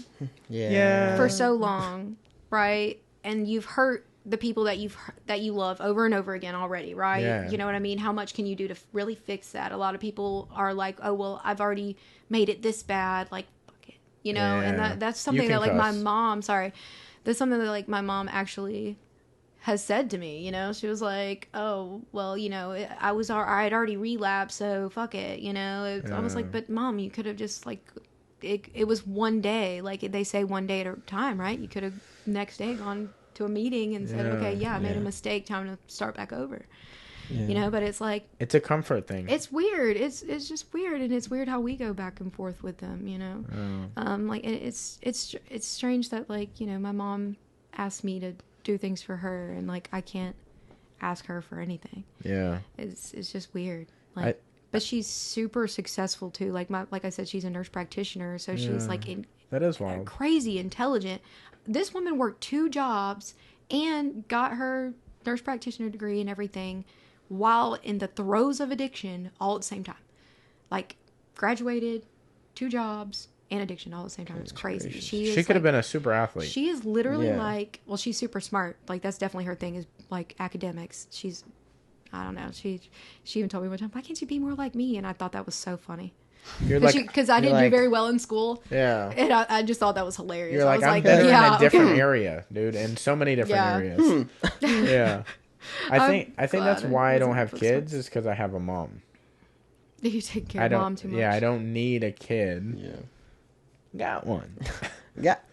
for so long, right? And you've hurt the people that you love over and over again already, right? Yeah. You know what I mean? How much can you do to really fix that? A lot of people are like, oh, well, I've already made it this bad, like, fuck it, you know? Yeah. And that's something that, like, my mom, that's something that, like, my mom actually has said to me, you know? She was like, oh, well, you know, I had already relapsed, so fuck it, you know? I was like, but Mom, you could have just, like, it was one day, like they say, one day at a time, right? You could have next day gone to a meeting and said, okay, I made a mistake, time to start back over. you know. But it's like it's a comfort thing. it's weird. It's just weird, and it's weird how we go back and forth with them, you know. Like it's strange that like, you know, my mom asked me to do things for her, and like I can't ask her for anything. Yeah, it's just weird. Like, but she's super successful too. Like I said, she's a nurse practitioner, so she's like that is wild. Crazy intelligent. This woman worked 2 jobs and got her nurse practitioner degree and everything while in the throes of addiction all at the same time. Like graduated, 2 jobs, and addiction all at the same time. It's crazy. She could have been a super athlete. She is literally like, well, she's super smart. Like that's definitely her thing is like academics. She's, I don't know. She even told me one time, why can't you be more like me? And I thought that was so funny. Because I didn't do very well in school. Yeah. And I just thought that was hilarious. You're like, I'm better in a different area, dude. In so many different areas. Yeah. I think that's why I don't have kids is because I have a mom. You take care of mom too much. Yeah, I don't need a kid. Yeah. Got one.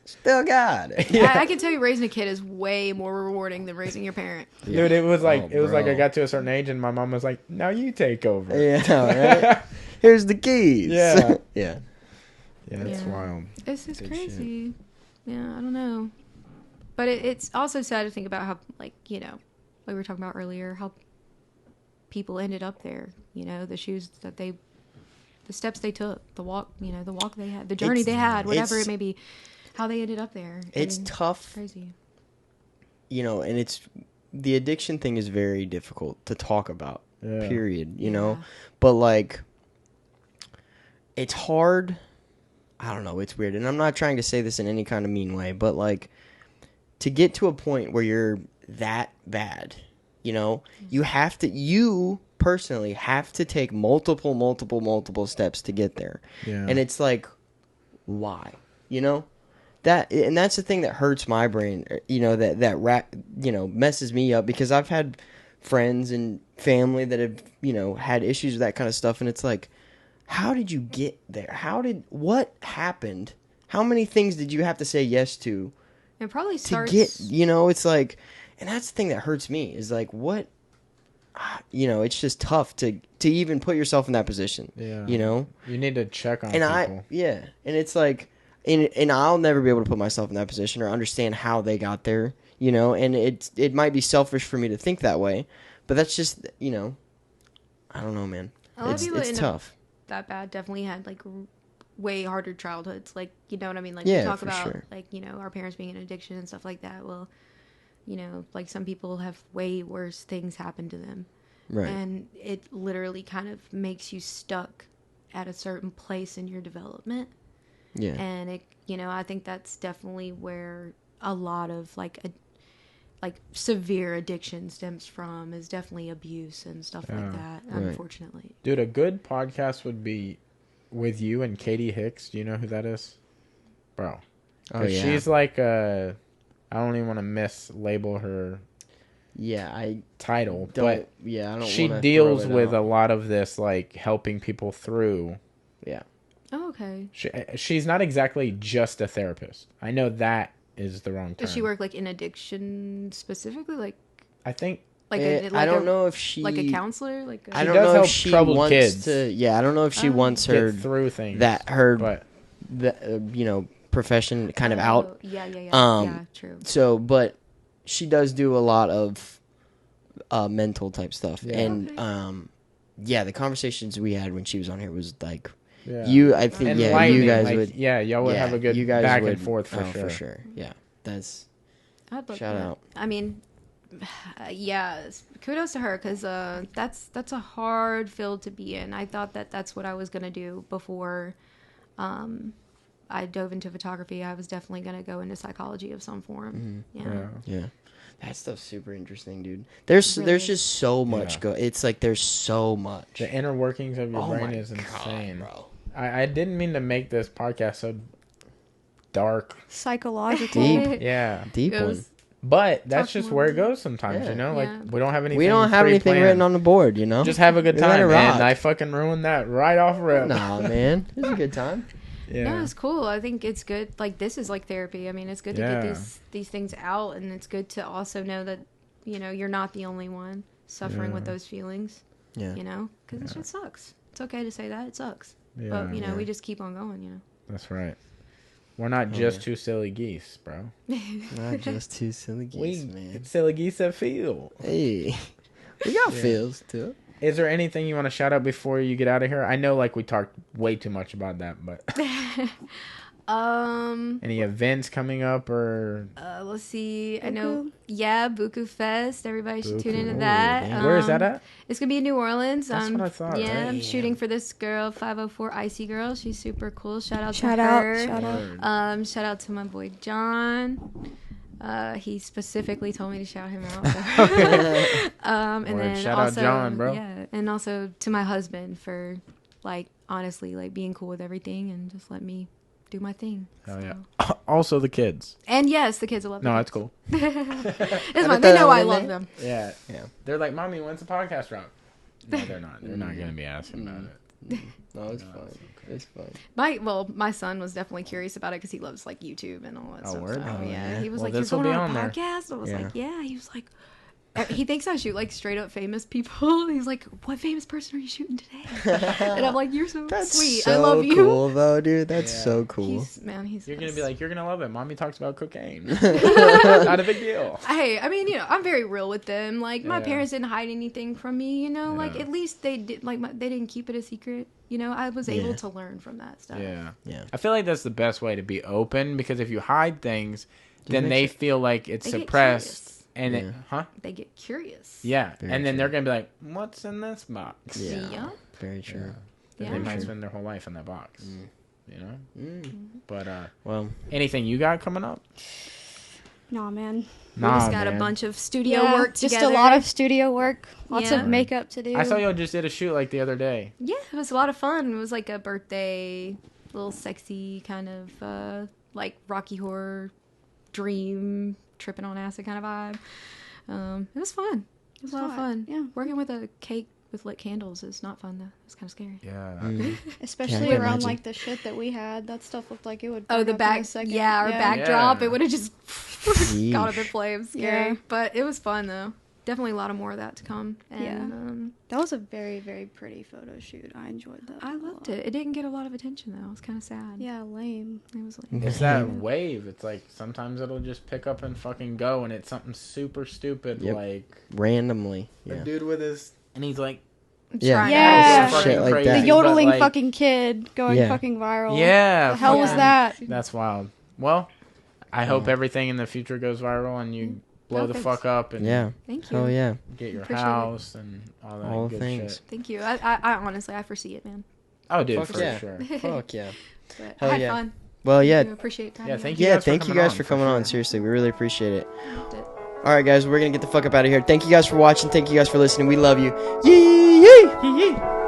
Still got it. Yeah. I can tell you raising a kid is way more rewarding than raising your parent. Dude, it was like I got to a certain age and my mom was like, now you take over. Yeah, right? Here's the keys. Yeah. Yeah. Yeah, it's wild. It's just crazy. Shit. Yeah, I don't know. But it's also sad to think about how, like, you know, like we were talking about earlier, how people ended up there. You know, the shoes that the steps they took, the walk they had, the journey they had, whatever it may be, how they ended up there. It's tough. Crazy. You know, and the addiction thing is very difficult to talk about, period, you know? But, like, it's hard. I don't know. It's weird. And I'm not trying to say this in any kind of mean way, but, like, to get to a point where you're that bad, you know, you personally have to take multiple steps to get there. Yeah. And it's like, why? You know? And that's the thing that hurts my brain, you know, that messes me up, because I've had friends and family that have, you know, had issues with that kind of stuff, and it's like, how did you get there? What happened? How many things did you have to say yes to? It probably starts to get, you know, it's like, and that's the thing that hurts me is like, what, you know, it's just tough to even put yourself in that position. Yeah. You know? You need to check on people. And it's like, and I'll never be able to put myself in that position or understand how they got there, you know, and it might be selfish for me to think that way, but that's just, you know, I don't know, man. It's tough. That bad definitely had like way harder childhoods, like, you know what I mean, like, we talk about like, you know, our parents being in addiction and stuff like that. Well, you know, like some people have way worse things happen to them, right? And it literally kind of makes you stuck at a certain place in your development. Yeah. And it, you know, I think that's definitely where a lot of like severe addiction stems from, is definitely abuse and stuff like that, unfortunately. Dude, a good podcast would be with you and Katie Hicks. Do you know who that is? Bro. Oh, yeah. She's like I don't even want to mislabel her title, but I don't. She deals with a lot of this, like helping people through. Yeah. Oh, okay. She's not exactly just a therapist. I know that is the wrong term. Does she work like in addiction specifically? Like, I think. I don't know if she like a counselor. Like I don't know if she wants kids to. Yeah, I don't know if she wants her get through things you know, profession kind of out. Yeah, true. So, but she does do a lot of mental type stuff, and the conversations we had when she was on here was like, I think you guys like, would, y'all would have a good back and forth for sure. Yeah, that's shout out. I mean, kudos to her, because that's a hard field to be in. I thought that's what I was gonna do before I dove into photography. I was definitely gonna go into psychology of some form. Yeah. That stuff's super interesting, dude. There's just so much it's like there's so much. The inner workings of your brain is insane, bro. I didn't mean to make this podcast so dark, psychological, deep. Yeah, deep one. But that's just where it goes sometimes, you know. Like we don't have anything. We don't have anything written on the board, you know. Just have a good time, and I fucking ruined that right off rip. Nah, man, it was a good time. Yeah, it's cool. I think it's good. Like, this is like therapy. I mean, it's good to get these things out, and it's good to also know that, you know, you're not the only one. suffering with those feelings. Yeah. You know, because this shit sucks. It's okay to say that it sucks, Yeah, but you know, we just keep on going. You know. that's right. We're not just two silly geese, bro. Not just two silly geese, man. It's silly geese that feel. Hey, we got feels too. Is there anything you want to shout out before you get out of here? I know, like, we talked way too much about that, but any events coming up or Let's see. I know. Yeah, Buku Fest. Everybody should tune into Buku. that. Where is that at? It's gonna be in New Orleans. That's what I thought. Yeah, Right? I'm shooting for this girl, 504 Icy Girl. She's super cool. Shout out Shout to out. her. Shout out. Shout out to my boy John. He specifically told me to shout him out. And Word. then Shout out also, John, bro. Yeah, and also to my husband for, like, honestly, like, being cool with everything and just let me do my thing. Hell So. yeah. Also the kids. And yes, the kids will love No, me. that's cool. It's fine. They know I love them. Yeah. They're like, Mommy, when's the podcast drop? No, they're not. They're not going to be asking about it. No, it's fine. It's fine. My son was definitely curious about it because he loves, like, YouTube and all that stuff. word? So, Oh, yeah. He was Well, like, "You're this will going be on a on there. podcast?" I was Yeah. like, "Yeah." He was like, he thinks I shoot, like, straight up famous people. He's like, "What famous person are you shooting today?" And I'm like, "You're so That's sweet. so I love you." cool, though, dude. That's Yeah. so cool. He's You're going to best. be like, you're going to love it. Mommy talks about cocaine. Not a big deal. Hey, I mean, you know, I'm very real with them. Like, my Yeah. parents didn't hide anything from me, you know. Like, Yeah. at least they did. Like, they didn't keep it a secret. You know, I was able Yeah. to learn from that stuff. Yeah. Yeah. I feel like that's the best way to be open because if you hide things, then makes they it- feel like it's They get suppressed. And Yeah. They get curious. Yeah. Very And then true. they're going to be like, what's in this box? Yeah. Yeah. Very true. Then Yeah. they might True. spend their whole life in that box. You know? Mm. But Well, anything you got coming up? Nah, man. We just got a bunch of studio Yeah, work just together. a lot of studio work. Lots Yeah. of makeup to do. I saw y'all just did a shoot like the other day. Yeah, it was a lot of fun. It was like a birthday, little sexy kind of like Rocky Horror dream, tripping on acid kind of vibe. It was fun. It was a lot of hot. fun. Yeah. Working with a cake with lit candles is not fun though. It's kind of scary. Yeah. Especially can around imagine. like the shit that we had. That stuff looked like it would. Oh, burn the up in back, a second. yeah, our backdrop. Yeah. It would have just got up in flames. Scary, Yeah. but it was fun though. Definitely a lot of more of that to come. And, Yeah. That was a very, very pretty photo shoot. I enjoyed that. I loved it. It didn't get a lot of attention though. It was kind of sad. Yeah, lame. It was like, It's that wave. It's like sometimes it'll just pick up and fucking go, and it's something super stupid Yep. like randomly. a Yeah. dude with his, and he's like, Yeah. trying Yeah. to- Shit like crazy, that. The yodeling but, like, fucking kid going Yeah. fucking viral. yeah, The hell was fucking- that? That's wild. Well, I hope everything in the future goes viral and you blow Oh, the thanks. fuck up and Yeah. Thank you. Hell yeah. get your Appreciate it. house and all that All good things. shit. Thank you. I honestly, I foresee it, man. Oh, dude, Fuck for yeah. sure. Fuck yeah. But Hell I had yeah. fun. Well, I yeah. appreciate time. Yeah, thank you. Yeah, guys for thank you coming guys on, for for coming on. sure. Seriously, we really appreciate it. Loved it. All right, guys, we're going to get the fuck up out of here. Thank you guys for watching. Thank you guys for listening. We love you. Yee! Yee, yee.